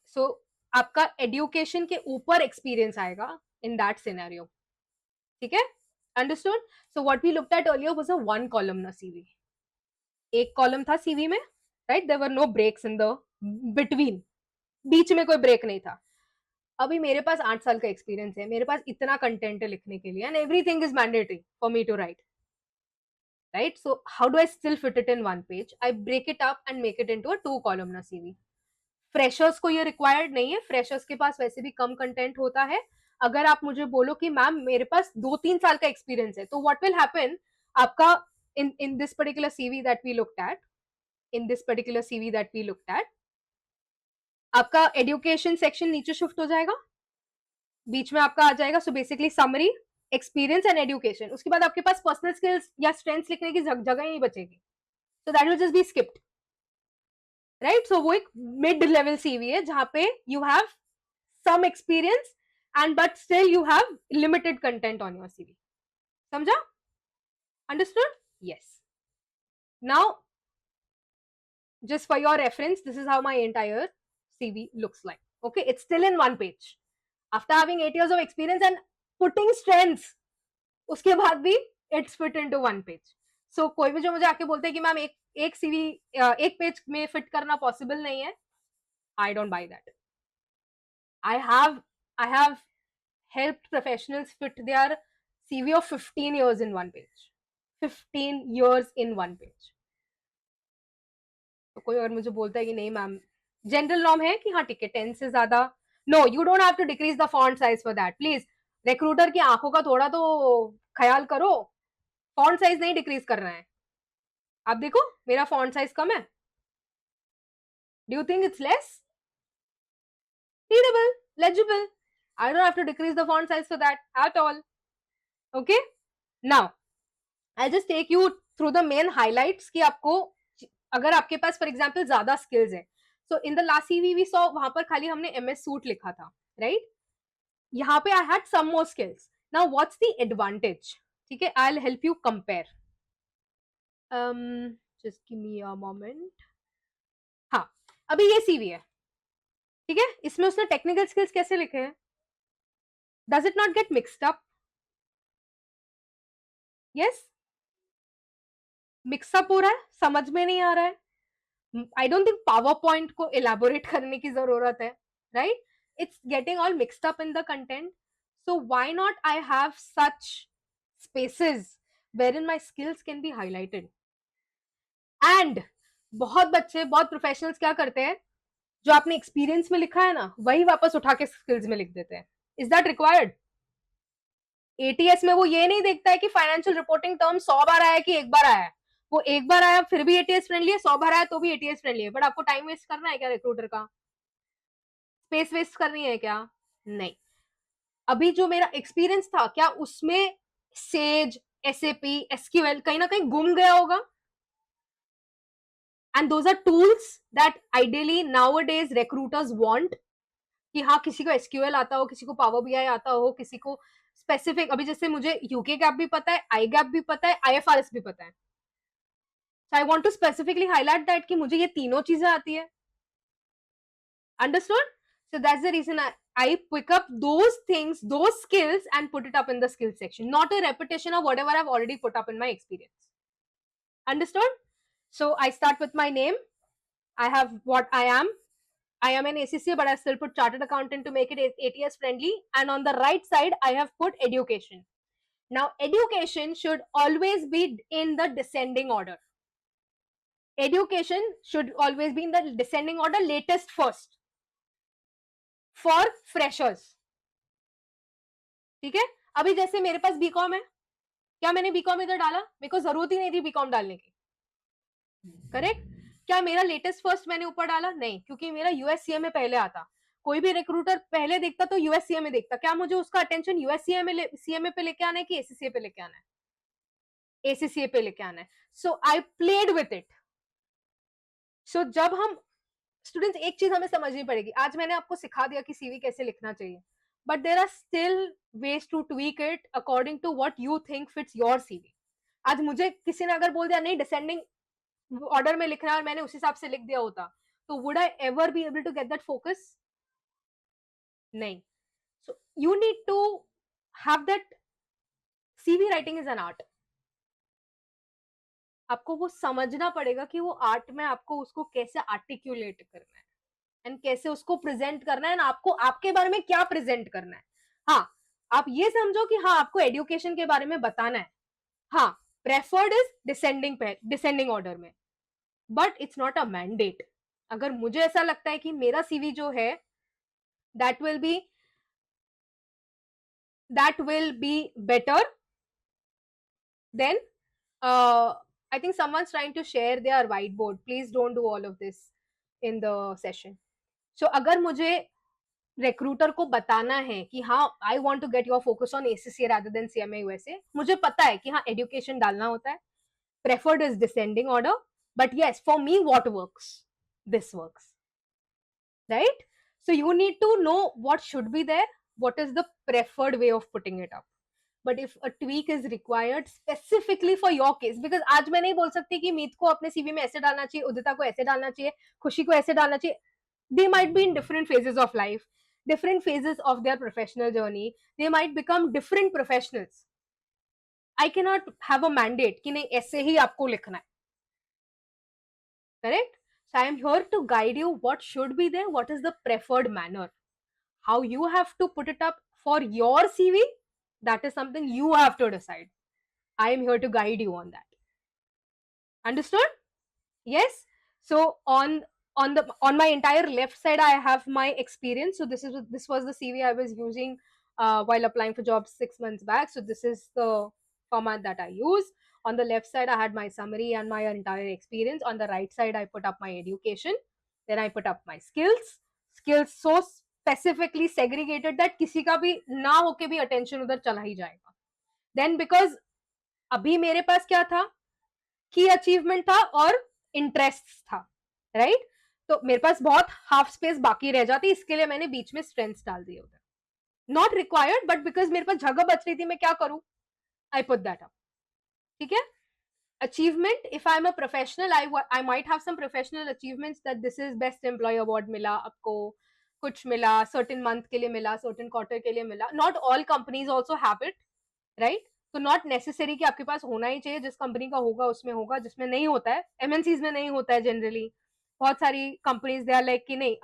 so आपका education के ऊपर experience आएगा in that scenario. ठीक है? Understood? So what we looked at earlier was a one columnar CV. एक column था CV में, right? There were no breaks in the between. बीच में कोई break नहीं था. अभी मेरे पास 8 साल का एक्सपीरियंस है, मेरे पास इतना कंटेंट है लिखने के लिए, and everything is mandatory for me to write, right? So how do I still fit it in one page? I break it up and make it into a 2 columnar CV. Freshers को ये required नहीं है, freshers के पास वैसे भी कम content होता है. अगर आप मुझे बोलो कि मैम मेरे पास 2-3 साल का एक्सपीरियंस है, तो व्हाट विल हैपन, आपका in this particular CV that we looked at, in this particular CV that we looked at, आपका एजुकेशन सेक्शन नीचे शिफ्ट हो जाएगा, बीच में आपका आ जाएगा. So basically summary, experience and education. उसके बाद आपके पास पर्सनल स्किल्स या स्ट्रेंथ्स लिखने की जगह ही नहीं बचेगी. So that will just be skipped, right? So वो एक मिड लेवल सीवी है जहां पे you have some experience and but still you have limited content on your CV. समझा? Understood? Yes. Now, just for your reference, this is how my entire CV looks like. Okay, it's still in one page. After having 8 years of experience and putting strengths, उसके बाद भी it's fit into one page. So कोई भी जो मुझे आके बोलते है कि मैम एक CV एक पेज में फिट करना पॉसिबल नहीं है, I don't buy that. I have helped professionals fit their CV of 15 years in one page. 15 years in one page. तो कोई और मुझे बोलता है कि नहीं मैम, जनरल नॉर्म है कि हाँ ठीक है 10 से ज्यादा, no you don't have to decrease the font size for that. Please, recruiter की आंखों का थोड़ा तो ख्याल करो. फॉन्ट साइज नहीं डिक्रीज कर रहे हैं. आप देखो मेरा फॉन्ट साइज कम है. Do you think it's less readable, legible? I don't have to decrease the font size for that at all. Okay, now I'll just take you through the main highlights कि आपको अगर आपके पास for example ज्यादा skills है. So in the last CV we saw वहां पर खाली हमने एमएस सूट लिखा था, राइट? यहाँ पे I had some more skills. Now what's the advantage? ठीक है, I will help you compare. Just give me a moment. हाँ, अभी ये सीवी है, ठीक है, इसमें उसने टेक्निकल स्किल्स कैसे लिखे हैं? Does it not get mixed up? Yes, mixup हो रहा है, समझ में नहीं आ रहा है. I don't think PowerPoint को इलेबोरेट करने की जरूरत है, right? It's getting all mixed up in the content. So why not I have such spaces wherein my skills can be highlighted. And बहुत बच्चे, बहुत प्रोफेशनल्स क्या करते हैं, जो आपने एक्सपीरियंस में लिखा है ना वही वापस उठा के स्किल्स में लिख देते हैं. Is that required? एटीएस में वो ये नहीं देखता है कि फाइनेंशियल रिपोर्टिंग टर्म 100 बार आया कि एक बार आया. वो एक बार आया फिर भी एटीएस फ्रेंडली है, 100 बार आया तो भी एटीएस फ्रेंडली है. बट आपको टाइम वेस्ट करना है क्या रिक्रूटर का? स्पेस वेस्ट करनी है क्या? नहीं. अभी जो मेरा एक्सपीरियंस था, क्या उसमें सेज, एसएपी, एसक्यूएल कहीं ना कहीं गुम गया होगा? And those are tools that ideally nowadays recruiters want, कि हाँ किसी को एसक्यूएल आता हो, किसी को पावर बीआई आता हो, किसी को स्पेसिफिक. अभी जैसे मुझे यूके गैप भी पता है, आई गैप भी पता है, आईएफआरएस भी पता है. So I want to specifically highlight that कि मुझे ये तीनों चीजें आती है. Understood? So that's the reason I pick up those things, those skills, and put it up in the skills section, not a repetition of whatever I've already put up in my experience. Understood? So I start with my name. I have what I am. I am an ACCA, but I still put chartered accountant to make it ATS friendly. And on the right side, I have put education. Now, education should always be in the descending order. Education should always be in the descending order, latest first. For freshers. ठीक है, अभी जैसे मेरे पास BCom है, क्या मैंने BCom इधर डाला? मेरे को जरूरत ही नहीं थी बीकॉम डालने की, करेक्ट? क्या मेरा लेटेस्ट फर्स्ट मैंने ऊपर डाला? नहीं, क्योंकि मेरा यूएससीए में पहले आता. कोई भी रिक्रूटर पहले देखता तो यूएससीए में देखता. क्या मुझे उसका अटेंशन यूएससीए में सीएमए पे लेके आना है कि एसीसीए पे लेके आना है? एसीसीए पे लेके आना है. So I played with it. सो जब हम स्टूडेंट्स, एक चीज हमें समझनी पड़ेगी. आज मैंने आपको सिखा दिया कि सीवी कैसे लिखना चाहिए, but there are still ways to tweak it according to what you think fits your CV. आज मुझे किसी ने अगर बोल दिया नहीं डिसेंडिंग ऑर्डर में लिखना है और मैंने उस हिसाब से लिख दिया होता, तो would I ever be able to get that focus? नहीं. So you need to have that. CV writing is an art. आपको वो समझना पड़ेगा कि वो आर्ट में आपको उसको कैसे आर्टिकुलेट करना है. एंड कैसे उसको प्रेजेंट करना है, आपको आपके बारे में क्या प्रेजेंट करना है. हाँ, आप ये समझो कि हाँ आपको एजुकेशन के बारे में बताना है. हाँ, प्रेफर्ड इज डिसेंडिंग ऑर्डर में, but it's not a mandate. अगर मुझे ऐसा लगता है कि मेरा सीवी जो है that will be better, then I think someone's trying to share their whiteboard. Please don't do all of this in the session. So अगर मुझे रिक्रूटर को बताना है कि हाँ I want to get your focus on ACC rather than CMA USA, मुझे पता है कि हाँ एजुकेशन डालना होता है, preferred is descending order, but yes for me what works, this works, right? So you need to know what should be there, what is the preferred way of putting it up. But if a tweak is required specifically for your case, because आज मैं नहीं बोल सकती कि मीत को अपने CV में ऐसे डालना चाहिए, उदिता को ऐसे डालना चाहिए, खुशी को ऐसे डालना चाहिए. They might be in different phases of life, different phases of their professional journey. They might become different professionals. I cannot have a mandate कि नहीं ऐसे ही आपको लिखना है. Correct? So I am here to guide you what should be there, what is the preferred manner. How you have to put it up for your CV, that is something you have to decide. I am here to guide you on that. Understood? Yes. So on my entire left side, I have my experience. So this was the CV I was using while applying for jobs 6 months back. So this is the format that I use. On the left side, I had my summary and my entire experience. On the right side, I put up my education. Then I put up my skills. Skills so specifically segregated that किसी का भी ना होके भी attention उधर चला ही जाएगा. Then because अभी मेरे पास क्या था, की अचीवमेंट था और इंटरेस्ट था, राइट? तो मेरे पास बहुत हाफ स्पेस बाकी रह जाती, इसके लिए मैंने बीच में स्ट्रेंथ्स डाल दिए उधर. नॉट रिक्वायर्ड, बट बिकॉज मेरे पास जगह बच रही थी, मैं क्या करूं, आई पुट दैट अप. ठीक है? Achievement, if I am a professional, I might have some professional achievements that this is best employee award मिला आपको, कुछ मिला, सर्टेन मंथ के लिए मिला, सर्टेन क्वार्टर के लिए मिला. Not all companies also have it, right? तो नॉट नेसेसरी कि आपके पास होना ही चाहिए, जिस कंपनी का होगा उसमें होगा, जिसमें नहीं होता है, एमएनसीज में नहीं होता है जनरली. बहुत सारी कंपनीज दे आर लाइक कि नहीं,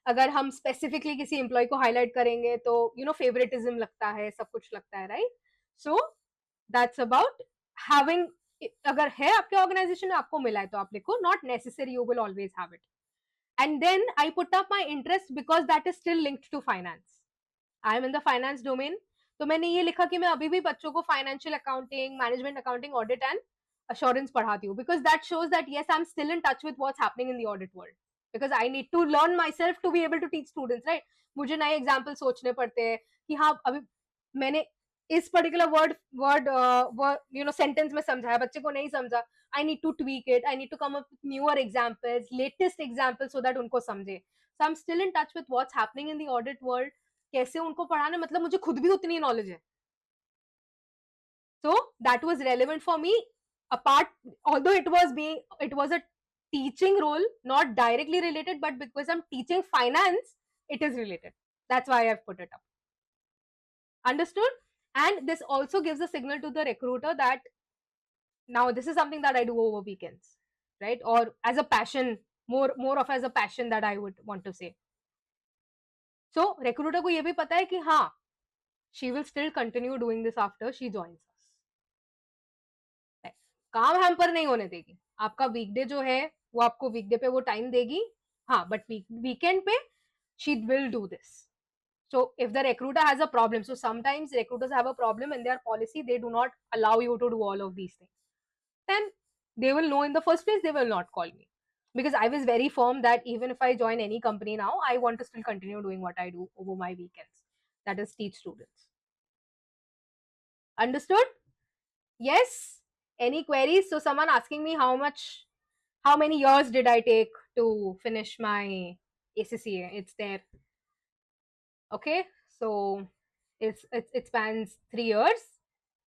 अगर हम स्पेसिफिकली किसी एम्प्लॉय को हाईलाइट करेंगे तो फेवरेटिज्म लगता है, सब कुछ लगता है, right? So that's about having. अगर है आपके ऑर्गेनाइजेशन में, आपको मिला है तो आप लिखो, not necessary you will always have it. And then I put up my interest because that is still linked to finance. I am in the finance domain. तो मैंने ये लिखा कि मैं अभी भी बच्चों को financial accounting, management accounting, audit and assurance पढ़ाती हूँ, because that shows that yes, I'm still in touch with what's happening in the audit world, because I need to learn myself to be able to teach students, right? मुझे नए example सोचने पड़ते हैं कि हाँ अभी मैंने इस पर्टिकुलर वर्ड सेंटेंस में समझा है, बच्चे को नहीं समझा, I need to tweak it, I need to come up with newer examples, latest examples, so that उनको समझे. So I am still in touch with what's happening in the audit world. कैसे उनको पढ़ाना, मतलब मुझे खुद भी उतनी नॉलेज है. So that was relevant for me, apart, although it was a teaching role, not directly related, but because I'm teaching finance, it is related. That's why I've put it up. Understood? And this also gives a signal to the recruiter that now this is something that I do over weekends, right? Or as a passion, more of as a passion that I would want to say. So recruiter को ये भी पता है कि हाँ, she will still continue doing this after she joins us. काम hamper नहीं होने देगी. आपका वीकडे जो है वो आपको वीकडे पे वो टाइम देगी, हाँ, बट वीकेंड पे she will do this. So if the recruiter has a problem, so sometimes recruiters have a problem in their policy, they do not allow you to do all of these things, then they will know in the first place, they will not call me, because I was very firm that even if I join any company now, I want to still continue doing what I do over my weekends, that is teach students. Understood? Yes. Any queries? So someone asking me how many years did I take to finish my ACCA? It's there. Okay, so it spans 3 years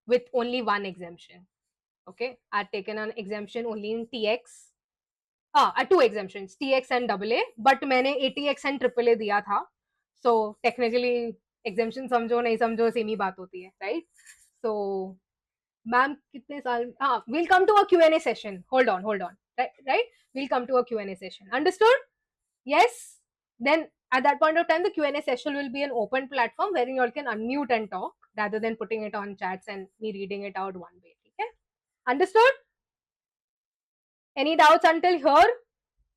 with only one exemption. Okay, I've taken an exemption only in TX. 2 exemptions, TX and AA, but मैंने ATX and AAA दिया था. So technically exemption समझो नहीं समझो same ही बात होती है, right? So ma'am कितने साल, हाँ, we'll come to a Q&A session. Hold on. right? We'll come to a Q&A session. Understood? Yes? Then at that point of time, the Q&A session will be an open platform wherein you all can unmute and talk rather than putting it on chats and me reading it out one way. Okay? Understood? Any doubts until here?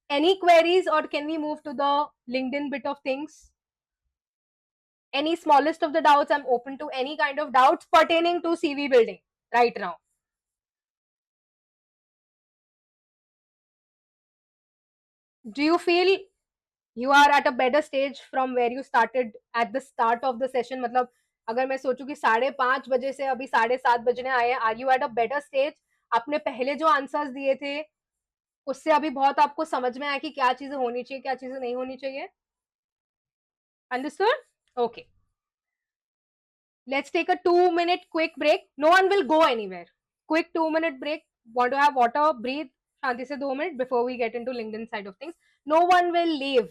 Any queries, or can we move to the LinkedIn bit of things? Any smallest of the doubts, I'm open to any kind of doubts pertaining to CV building right now. Do you feel you are at a better stage from where you started at the start of the session? मतलब अगर मैं सोचूं कि 5:30 बजे से अभी 7:30 बजने आए हैं, are you at a better stage? आपने पहले जो आंसर्स दिए थे उससे अभी बहुत आपको समझ में आया कि क्या चीजें होनी चाहिए, क्या चीजें नहीं होनी चाहिए? Understood? Okay, let's take a 2 minute quick break. No one will go anywhere. Quick 2 minute break. Want to have water, breathe. Shanti se 2 minutes before we get into LinkedIn side of things. No one will leave.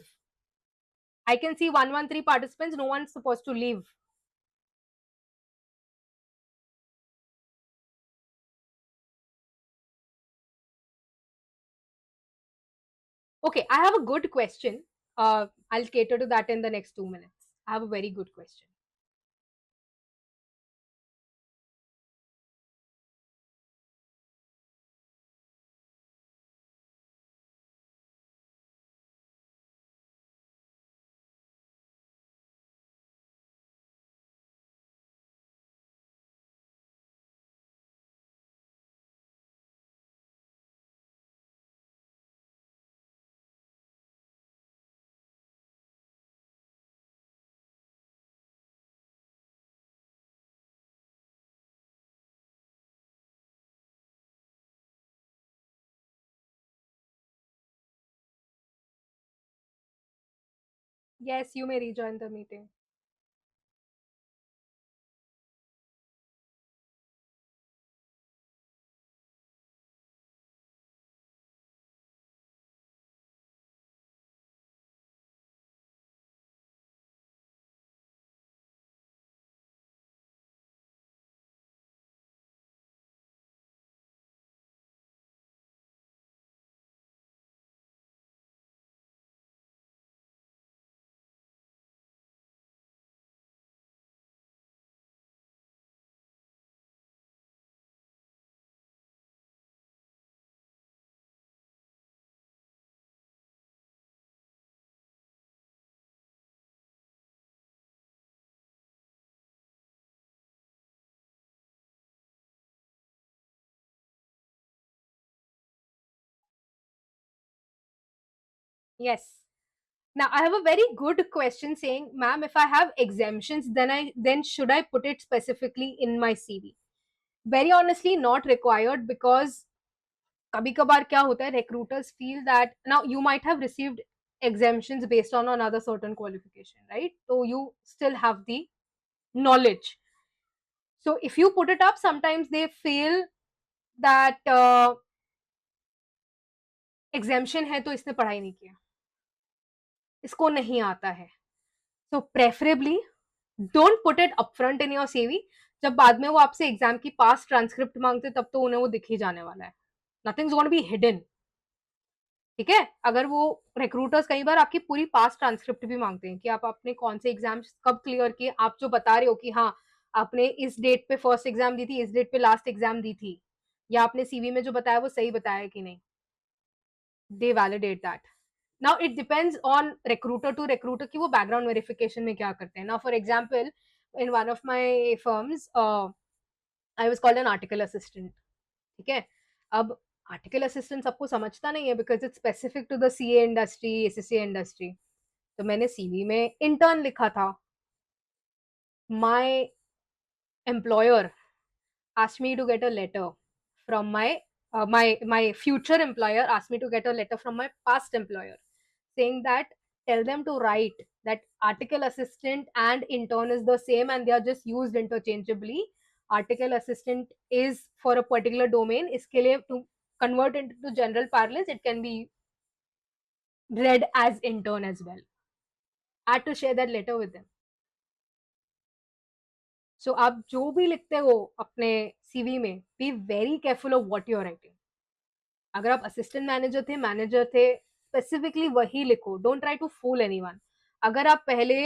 I can see 113 participants. No one's supposed to leave. Okay, I have a good question. I'll cater to that in the next 2 minutes. I have a very good question. Yes, you may rejoin the meeting. Yes. Now I have a very good question saying, ma'am, if I have exemptions, then should I put it specifically in my CV? Very honestly, not required, because कभी कभार क्या होता है, recruiters feel that now you might have received exemptions based on another certain qualification, right? So you still have the knowledge. So if you put it up, sometimes they feel that exemption है तो इसने पढ़ाई नहीं किया, इसको नहीं आता है. So preferably don't put it upfront in your CV. जब बाद में वो आपसे एग्जाम की पास ट्रांसक्रिप्ट मांगते तब तो उन्हें वो दिख ही जाने वाला है. Nothing's going to be hidden. ठीक है? अगर वो रिक्रूटर्स कई बार आपकी पूरी पास्ट ट्रांसक्रिप्ट भी मांगते हैं कि आप आपने कौन से एग्जाम्स कब क्लियर किए, आप जो बता रहे हो कि हाँ आपने इस डेट पे फर्स्ट एग्जाम दी थी, इस डेट पे लास्ट एग्जाम दी थी, या आपने सीवी में जो बताया वो सही बताया कि नहीं, they validate that. Now it depends on recruiter to recruiter कि वो बैकग्राउंड वेरिफिकेशन में क्या करते हैं. Now for example, in one of my firms I was called an article assistant. ठीक है? अब आर्टिकल असिस्टेंट सबको समझता नहीं है because it's specific to the CA industry, SSC industry. तो मैंने सीवी में इंटर्न लिखा था. My employer asked me to get a letter from my future employer asked me to get a letter from my past employer saying that tell them to write that article assistant and intern is the same and they are just used interchangeably. Article assistant is for a particular domain. इसके लिए to convert into general parlance it can be read as intern as well. I had to share that letter with them. So आप जो भी लिखते हो अपने CV में, be very careful of what you are writing. अगर आप assistant manager थे, स्पेसिफिकली वही लिखो, don't try to fool anyone. अगर आप पहले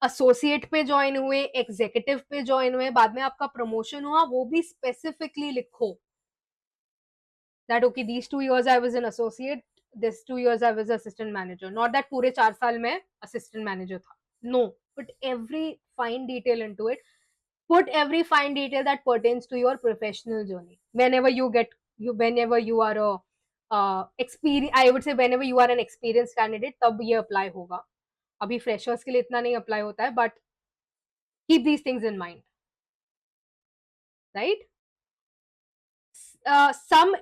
एसोसिएट पे ज्वाइन हुए, एग्जीक्यूटिव पे ज्वाइन हुए, बाद में आपका प्रमोशन हुआ, वो भी स्पेसिफिकली लिखो that okay these 2 years I was an associate, this 2 years I was assistant manager, not that पूरे 4 साल में assistant manager था. No, put every fine detail into it. Put every fine detail that pertains to your professional journey. Whenever you are a experience, I would say whenever you are an experienced candidate, तब ये apply होगा. अभी freshers के लिए इतना नहीं apply होता है, but keep these things in mind, right? Uh, some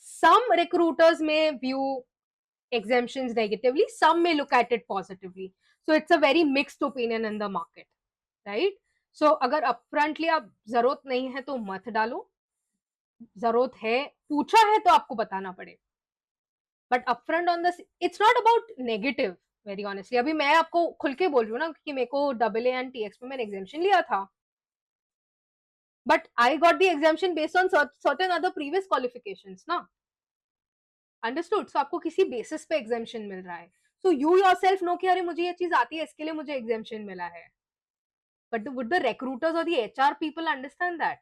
some recruiters may view exemptions negatively, some may look at it positively, so it's a very mixed opinion in the market, right? So अगर upfrontly आप जरूरत नहीं है तो मत डालो, जरूरत है, पूछा है तो आपको बताना पड़े, but upfront on the, it's not about negative, very honestly. अभी मैं आपको खुल के बोल रही हूँ ना कि मेरे को डबल ए एंड टीएक्स में मैंने एग्जामेशन लिया था, but I got the exemption based on certain other previous qualifications ना, अंडरस्टूड? सो आपको किसी बेसिस पे एग्जामेशन मिल रहा है, सो यू योरसेल्फ नो कि अरे मुझे ये चीज आती है, इसके लिए मुझे एग्जामेशन मिला है, बट वुड द रिक्रूटर्स और the HR people understand that?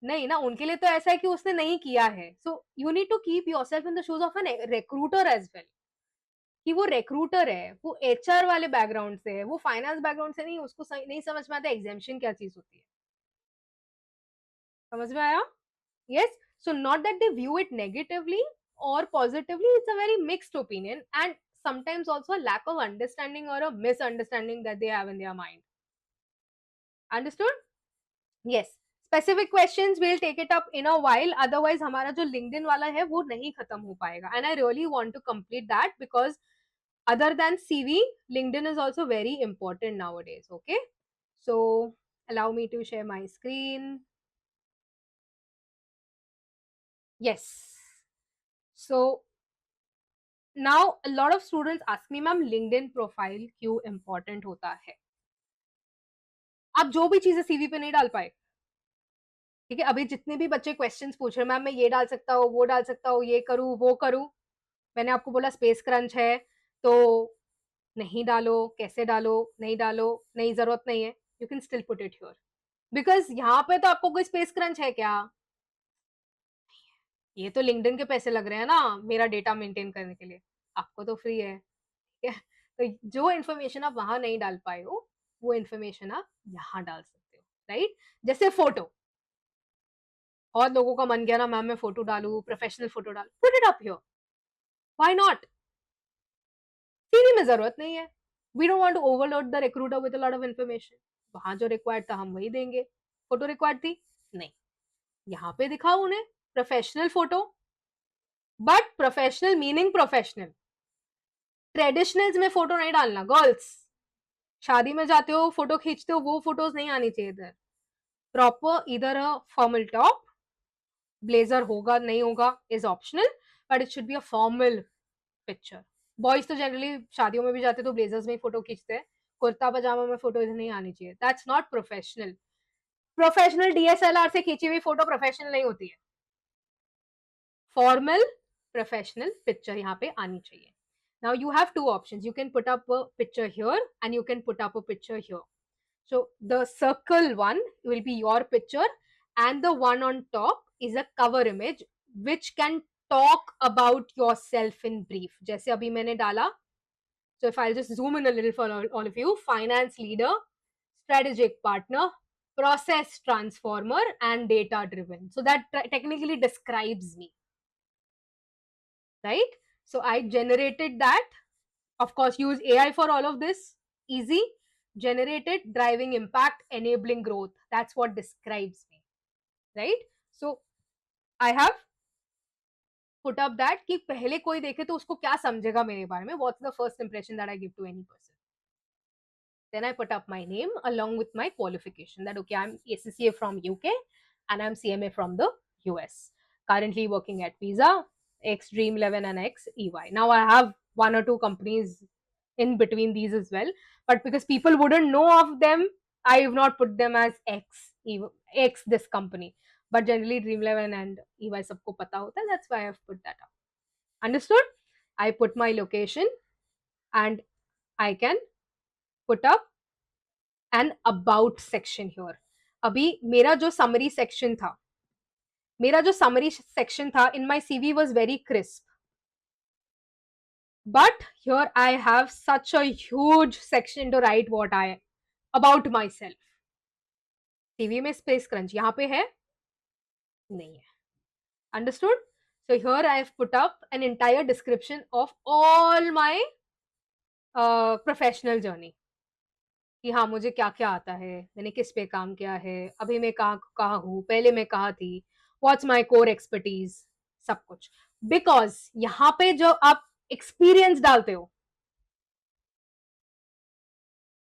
नहीं ना, उनके लिए तो ऐसा है कि उसने नहीं किया है, so you need to keep yourself in the shoes of an recruiter as well, कि वो रिक्रूटर है, वो एचआर वाले बैकग्राउंड से है, वो फाइनेंस बैकग्राउंड से नहीं, उसको नहीं समझ में आता एग्जामेशन क्या चीज होती है। समझ में आया? Yes, so not that they view it negatively or positively, it's a very mixed opinion, and sometimes also a lack of understanding or a misunderstanding that they have in their mind. Understood? Yes. Specific questions we'll take it up in a while, otherwise हमारा जो LinkedIn वाला है वो नहीं खत्म हो पाएगा, and I really want to complete that because other than CV, LinkedIn is also very important nowadays. Okay, so allow me to share my screen. Yes, so now a lot of students ask me, ma'am LinkedIn profile क्यों important होता है? आप जो भी चीजें CV पे नहीं डाल पाए, ठीक है, अभी जितने भी बच्चे क्वेश्चंस पूछ रहे हैं, मैम मैं ये डाल सकता हूँ, वो डाल सकता हूँ, ये करूँ वो करूँ, मैंने आपको बोला स्पेस क्रंच है तो नहीं डालो, कैसे डालो, नहीं डालो, नहीं जरूरत नहीं है, you can still put it here, because यहाँ पे तो आपको कोई स्पेस क्रंच है क्या? ये तो लिंक्डइन के पैसे लग रहे हैं ना मेरा डेटा मेंटेन करने के लिए, आपको तो फ्री है, ठीक है? तो जो इन्फॉर्मेशन आप वहां नहीं डाल पाए हो, वो इन्फॉर्मेशन आप यहाँ डाल सकते हो, राइट? जैसे फोटो, और लोगों का मन गया ना मैम मैं फोटो डालू, प्रोफेशनल फोटो डालू, put it up here, why not? CV में जरूरत नहीं है, we don't want to overload the recruiter with a lot of information, वहां जो रिक्वायर्ड था हम वही देंगे, फोटो रिक्वायर्ड थी नहीं, यहाँ पे दिखाओ उन्हें professional photo, but professional meaning professional, traditionals में फोटो नहीं डालना गर्ल्स, शादी में जाते हो फोटो खींचते हो, वो फोटोज नहीं आनी चाहिए इधर, प्रॉपर इधर अ फॉर्मल टॉप, ब्लेजर होगा नहीं होगा is optional, but it should be a formal picture. Boys तो जनरली शादियों में भी जाते तो ब्लेजर्स में ही फोटो खींचते हैं, कुर्ता पजामा में फोटो इधर नहीं आनी चाहिए, that's not professional. Professional DSLR से खींची हुई फोटो प्रोफेशनल नहीं होती है, फॉर्मल प्रोफेशनल पिक्चर यहाँ पे आनी चाहिए। Now you have two options, you can put up a picture here and you can put up a picture here. So the circle one will be your picture and the one on top is a cover image which can talk about yourself in brief. जैसे अभी मैंने डाला, so if I'll just zoom in a little for all of you, finance leader, strategic partner, process transformer and data driven. So that technically describes me, right? So I generated that. Of course, use AI for all of this. Easy. Generated, driving impact, enabling growth. That's what describes me, right? So I have put up that कि पहले कोई देखे तो उसको क्या समझेगा मेरे बारे में, what's the first impression that I give to any person. Then I put up my name along with my qualification, that okay, I'm ACCA from UK and I'm CMA from the US. Currently working at Visa, X Dream 11 and X EY. Now I have one or two companies in between these as well, but because people wouldn't know of them, I have not put them as X X this company. But generally Dream11 and EY सबको पता होता है. That's why I've put that up. Understood? I put my location and I can put up an about section here. अभी मेरा जो summary section था, in my CV was very crisp. But here I have such a huge section to write about myself. CV में space crunch यहाँ पे है? नहीं है. Understood? So here I have put up an entire description of all my professional journey कि हाँ मुझे क्या क्या आता है, मैंने किस पे काम किया है, अभी मैं कहाँ हूँ, पहले मैं कहाँ थी, व्हाट्स माय कोर एक्सपर्टीज, सब कुछ. बिकॉज यहाँ पे जो आप एक्सपीरियंस डालते हो,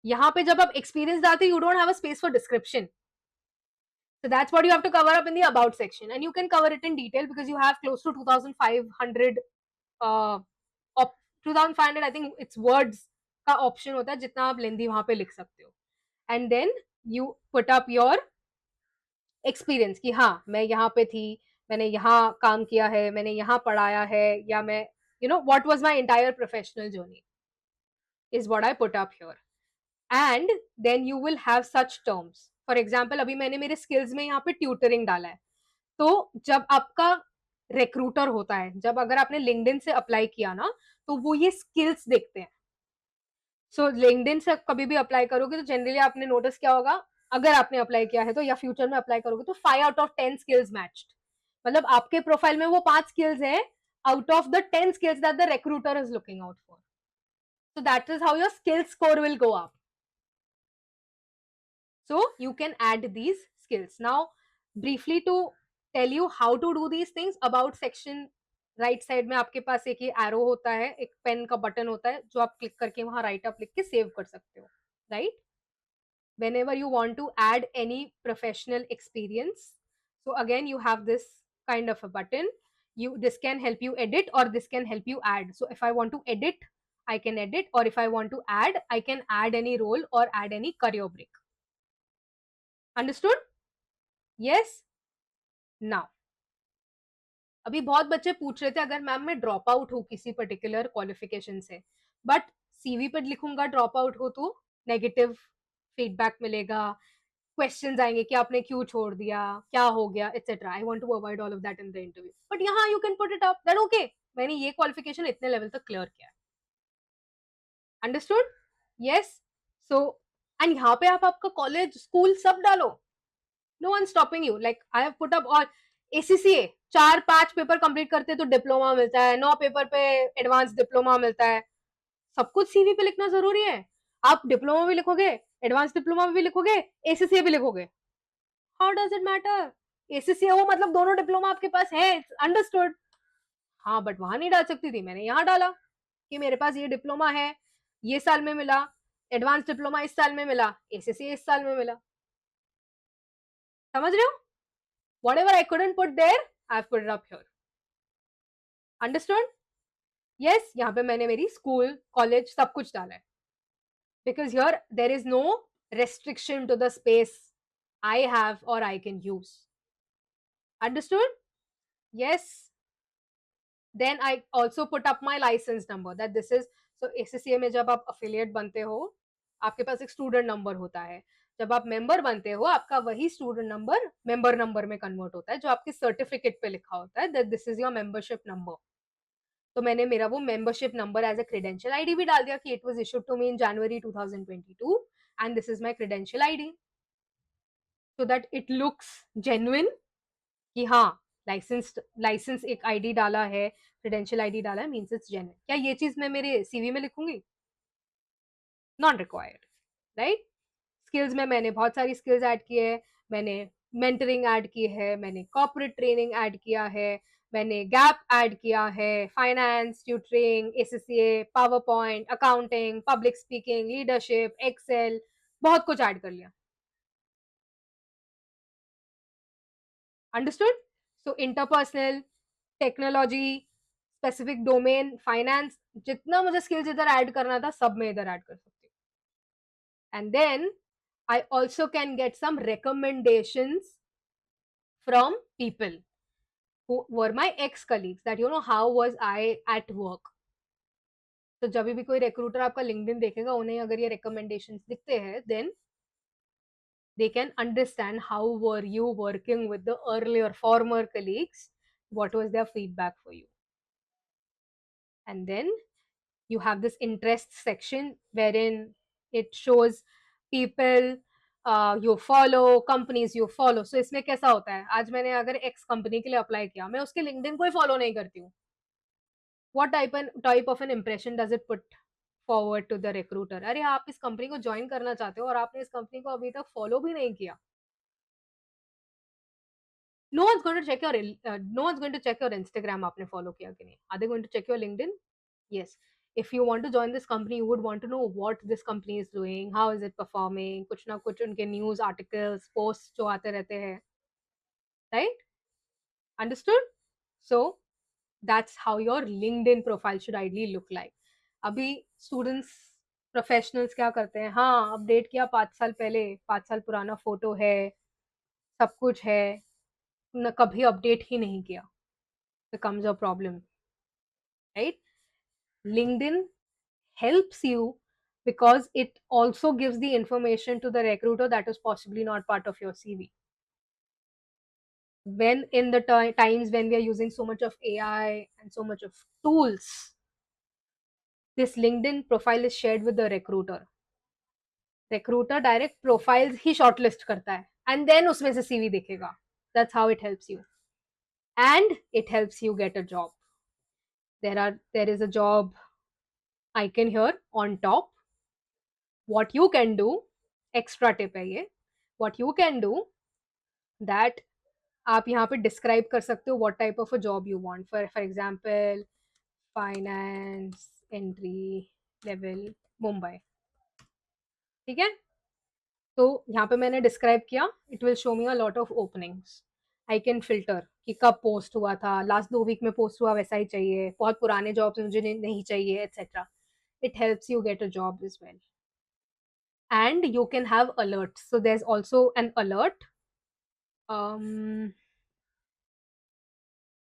यहाँ पे जब आप एक्सपीरियंस डालते हो, you don't have a space for description. So that's what you have to cover up in the about section, and you can cover it in detail because you have close to 2500 uh, 2500 I think it's words का option होता है जितना आप लेंदी वहां पे लिख सकते हो. And then you put up your experience कि हाँ मैं यहाँ पे थी, मैंने यहाँ काम किया है, मैंने यहाँ पढ़ाया है, या मैं what was my entire professional journey is what I put up here. And then you will have such terms. For example अभी मैंने मेरे स्किल्स में यहाँ पे ट्यूटरिंग डाला है. तो जब आपका रिक्रूटर होता है, जब अगर आपने लिंक्डइन से अप्लाई किया ना, तो वो ये स्किल्स देखते हैं. सो लिंक्डइन से कभी भी अप्लाई करोगे तो जनरली आपने नोटिस किया होगा, अगर आपने अप्लाई किया है तो, या फ्यूचर में अप्लाई करोगे तो 5 आउट ऑफ 10 स्किल्स मैच्ड. मतलब आपके प्रोफाइल में वो 5 स्किल्स है out of the 10 skills that the recruiter is looking out for. So that is how your skill score will go up. So you can add these skills. Now briefly to tell you how to do these things, about section right side में आपके पास एक ये arrow होता है, एक pen का button होता है जो आप क्लिक करके वहां राइट अप लिख के सेव कर सकते हो, right? Whenever you want to add any professional experience, so again you have this kind of a button. This can help you edit or this can help you add. So if I want to edit, I can edit, or if I want to add, I can add any role or add any career break. Understood? Yes. Now अभी बहुत बच्चे पूछ रहे थे, अगर ma'am मैं drop out हूँ किसी पर्टिकुलर क्वालिफिकेशन से, बट सीवी पर लिखूंगा ड्रॉप आउट हो तो नेगेटिव फीडबैक मिलेगा, क्वेश्चंस आएंगे कि आपने क्यों छोड़ दिया, क्या हो गया, etcetera. I want to avoid all of that in the interview. But यहाँ you can put it up that okay, मैंने ये क्वालिफिकेशन इतने लेवल तक क्लियर किया. अंडरस्टूड? यस. सो एंड यहाँ पे आप आपका कॉलेज स्कूल सब डालो. No one stopping you. Like I have put up और ACCA 4-5 पेपर कंप्लीट करते तो डिप्लोमा मिलता है, 9 पेपर पे एडवांस डिप्लोमा मिलता है. सब कुछ सीवी पे लिखना जरूरी है? आप डिप्लोमा भी लिखोगे, एडवांस डिप्लोमा भी लिखोगे, ACCA भी लिखोगे, how does it matter? ACCA हो मतलब दोनों डिप्लोमा आपके पास है. अंडरस्टूड? हाँ, बट वहां नहीं डाल सकती थी, मैंने यहाँ डाला कि मेरे पास ये डिप्लोमा है, ये साल में मिला, एडवांस डिप्लोमा इस साल में मिला, ACCA इस साल में मिला. समझ रहे हो? Whatever I couldn't put there, I've put it up here. Understood? Yes, यहाँ पे मैंने मेरी स्कूल, कॉलेज सब कुछ डाला है. Because here there is no restriction to the space I have or I can use. Understood? Yes. Then I also put up my license number, that this is, so ACCA में जब आप affiliate बनते हो, आपके पास एक student number होता है. जब आप मेंबर बनते हो, आपका वही स्टूडेंट नंबर मेंबर नंबर में कन्वर्ट होता है, जो आपके सर्टिफिकेट पे लिखा होता है, that this is your membership number. तो मैंने मेरा वो membership number as a credential ID भी डाल दिया कि it was issued to me in January 2022 and this is my credential ID, so that it looks genuine कि हाँ लाइसेंस एक आईडी डाला है, क्रेडेंशियल आईडी डाला है, मींस इट्स जेन्युइन. क्या ये चीज मैं मेरे सीवी में लिखूंगी? Not required, right? स्किल्स में मैंने बहुत सारी स्किल्स ऐड की है. मैंने मेंटरिंग ऐड की है, मैंने कॉर्पोरेट ट्रेनिंग ऐड किया है, मैंने गैप ऐड किया है, finance, tutoring, ACCA, PowerPoint, accounting, public speaking, leadership, Excel, बहुत कुछ ऐड कर लिया. Understood? So interpersonal, technology, specific domain, finance, जितना मुझे स्किल्स इधर ऐड करना था सब मैं इधर ऐड कर सकती हूँ. And then I also can get some recommendations from people who were my ex colleagues, that how was I at work. तो जब भी कोई रिक्रूटर आपका लिंक्डइन देखेगा, उन्हें अगर ये रिकमेंडेशंस दिखते हैं, then they can understand how were you working with the earlier former colleagues, what was their feedback for you. And then you have this interest section wherein it shows people you follow, companies you follow. So इसमें कैसा होता है, आज मैंने अगर x company के लिए apply किया, मैं उसके लिंक्डइन को ही फॉलो नहीं करती हूँ. what type of an impression does it put forward to the recruiter? अरे आप इस कंपनी को ज्वाइन करना चाहते हो और आपने इस कंपनी को अभी तक फॉलो भी नहीं किया. No one's going to check your no one's going to check your Instagram आपने follow किया कि नहीं. Are they going to check your LinkedIn? Yes. If you want to join this company, you would want to know what this company is doing, how is it performing, कुछ ना कुछ उनके news articles, posts जो आते रहते हैं, right? Understood? So that's how your LinkedIn profile should ideally look like. अभी students, professionals क्या करते हैं, हाँ अपडेट किया 5 साल पहले, 5 साल पुराना फोटो है, सब कुछ है, न कभी अपडेट ही नहीं किया, becomes a problem, right? LinkedIn helps you because it also gives the information to the recruiter that is possibly not part of your CV. When in the times when we are using so much of AI and so much of tools, this LinkedIn profile is shared with the recruiter. Recruiter direct profiles he shortlist करता है and then उसमें से CV दिखेगा. That's how it helps you. And it helps you get a job. There is a job icon here on top. What you can do, extra tip है ये, what you can do, that आप यहाँ पे describe कर सकते हो what type of a job you want. For example, finance entry level Mumbai. ठीक है, तो यहाँ पे मैंने डिस्क्राइब किया, it will show me a lot of openings. I can filter कि कब पोस्ट हुआ था, लास्ट 2 वीक में पोस्ट हुआ वैसा ही चाहिए, बहुत पुराने जॉब्स मुझे नहीं चाहिए, etcetera. It helps you get a job as well. And you can have alerts. So there's also an alert.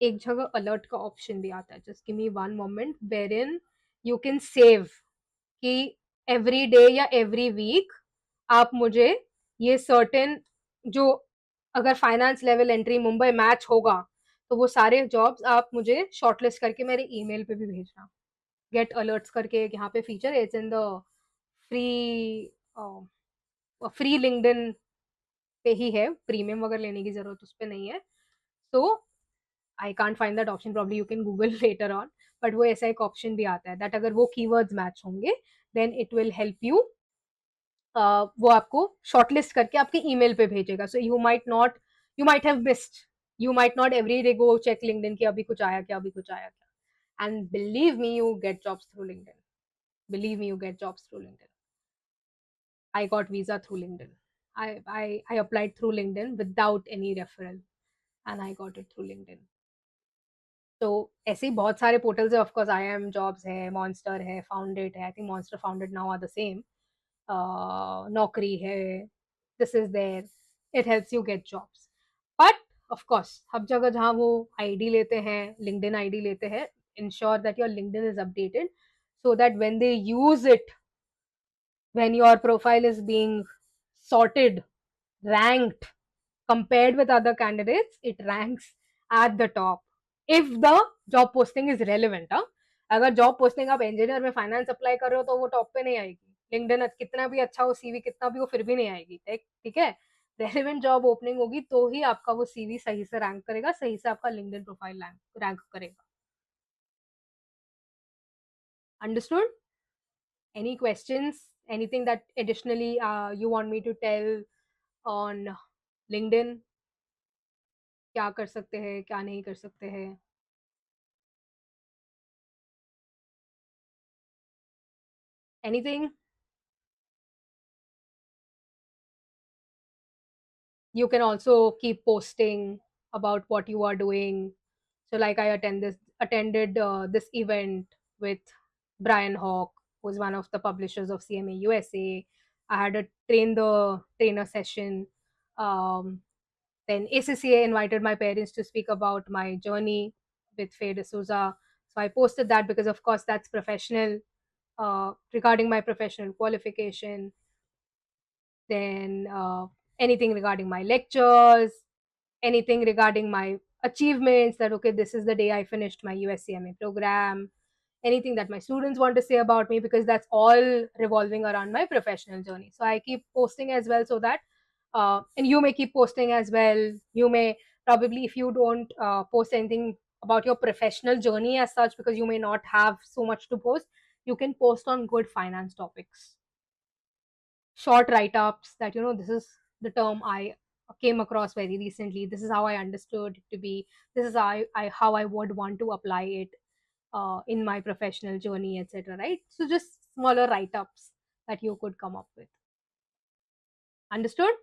एक जगह अलर्ट का ऑप्शन भी आता है, just give me one moment, wherein you can save कि every day या every week आप मुझे ये सर्टेन, जो अगर finance level entry Mumbai match होगा तो वो सारे जॉब्स आप मुझे शॉर्टलिस्ट करके मेरे ईमेल पे भी भेजना. गेट अलर्ट्स करके एक यहाँ पे फीचर है, it's in the free free LinkedIn पे ही है, प्रीमियम वगैरह लेने की जरूरत उस पर नहीं है. तो I can't find that option, probably you can Google later on, but वो ऐसा एक ऑप्शन भी आता है दैट अगर वो कीवर्ड्स मैच होंगे then it will help you, वो आपको शॉर्टलिस्ट करके आपके ईमेल पे भेजेगा. So you might have missed, you might not every day go check LinkedIn कि अभी कुछ आया क्या, अभी कुछ आया क्या. And believe me you get jobs through LinkedIn. Believe me, you get jobs through LinkedIn. I got visa through LinkedIn. I applied through LinkedIn without any referral, and I got it through LinkedIn. तो ऐसे ही बहुत सारे portals है, of course IIM jobs है, Monster है, Foundit है, I think Monster Foundit now are the same, Naukri है, this is there, it helps you get jobs. But of course हर जगह जहाँ वो आईडी लेते हैं, लिंक्डइन आईडी लेते हैं, ensure that your LinkedIn is updated so that when they use it, when your profile is being sorted, ranked, compared with other candidates, it ranks at the top if the job posting is relevant. अगर job posting आप engineer में finance apply कर रहे हो तो वो top पे नहीं आएगी. लिंक्डइन कितना भी अच्छा हो, सीवी कितना भी हो, फिर भी नहीं आएगी. ठीक है, रेलिवेंट जॉब ओपनिंग होगी तो ही आपका वो सीवी सही से रैंक करेगा, सही से आपका लिंक्डइन प्रोफाइल रैंक करेगा. Understood? Any questions? Anything that additionally you want me to tell on LinkedIn? क्या कर सकते हैं, क्या नहीं कर सकते हैं? Anything? You can also keep posting about what you are doing. So like I attended this event with Brian Hawk, who's one of the publishers of CMA USA. I had a train the trainer session. Um, then ACCA invited my parents to speak about my journey with Faye D'Souza. So I posted that because, of course, that's professional, regarding my professional qualification. Then anything regarding my lectures, anything regarding my achievements, that okay, this is the day I finished my USCMA program, anything that my students want to say about me, because that's all revolving around my professional journey. So I keep posting as well, so that and you may keep posting as well. You may probably, if you don't post anything about your professional journey as such, because you may not have so much to post, you can post on good finance topics, short write-ups, that this is the term I came across very recently, this is how I understood it to be, this is how I would want to apply it in my professional journey, etc. Right? So just smaller write-ups that you could come up with. Understood?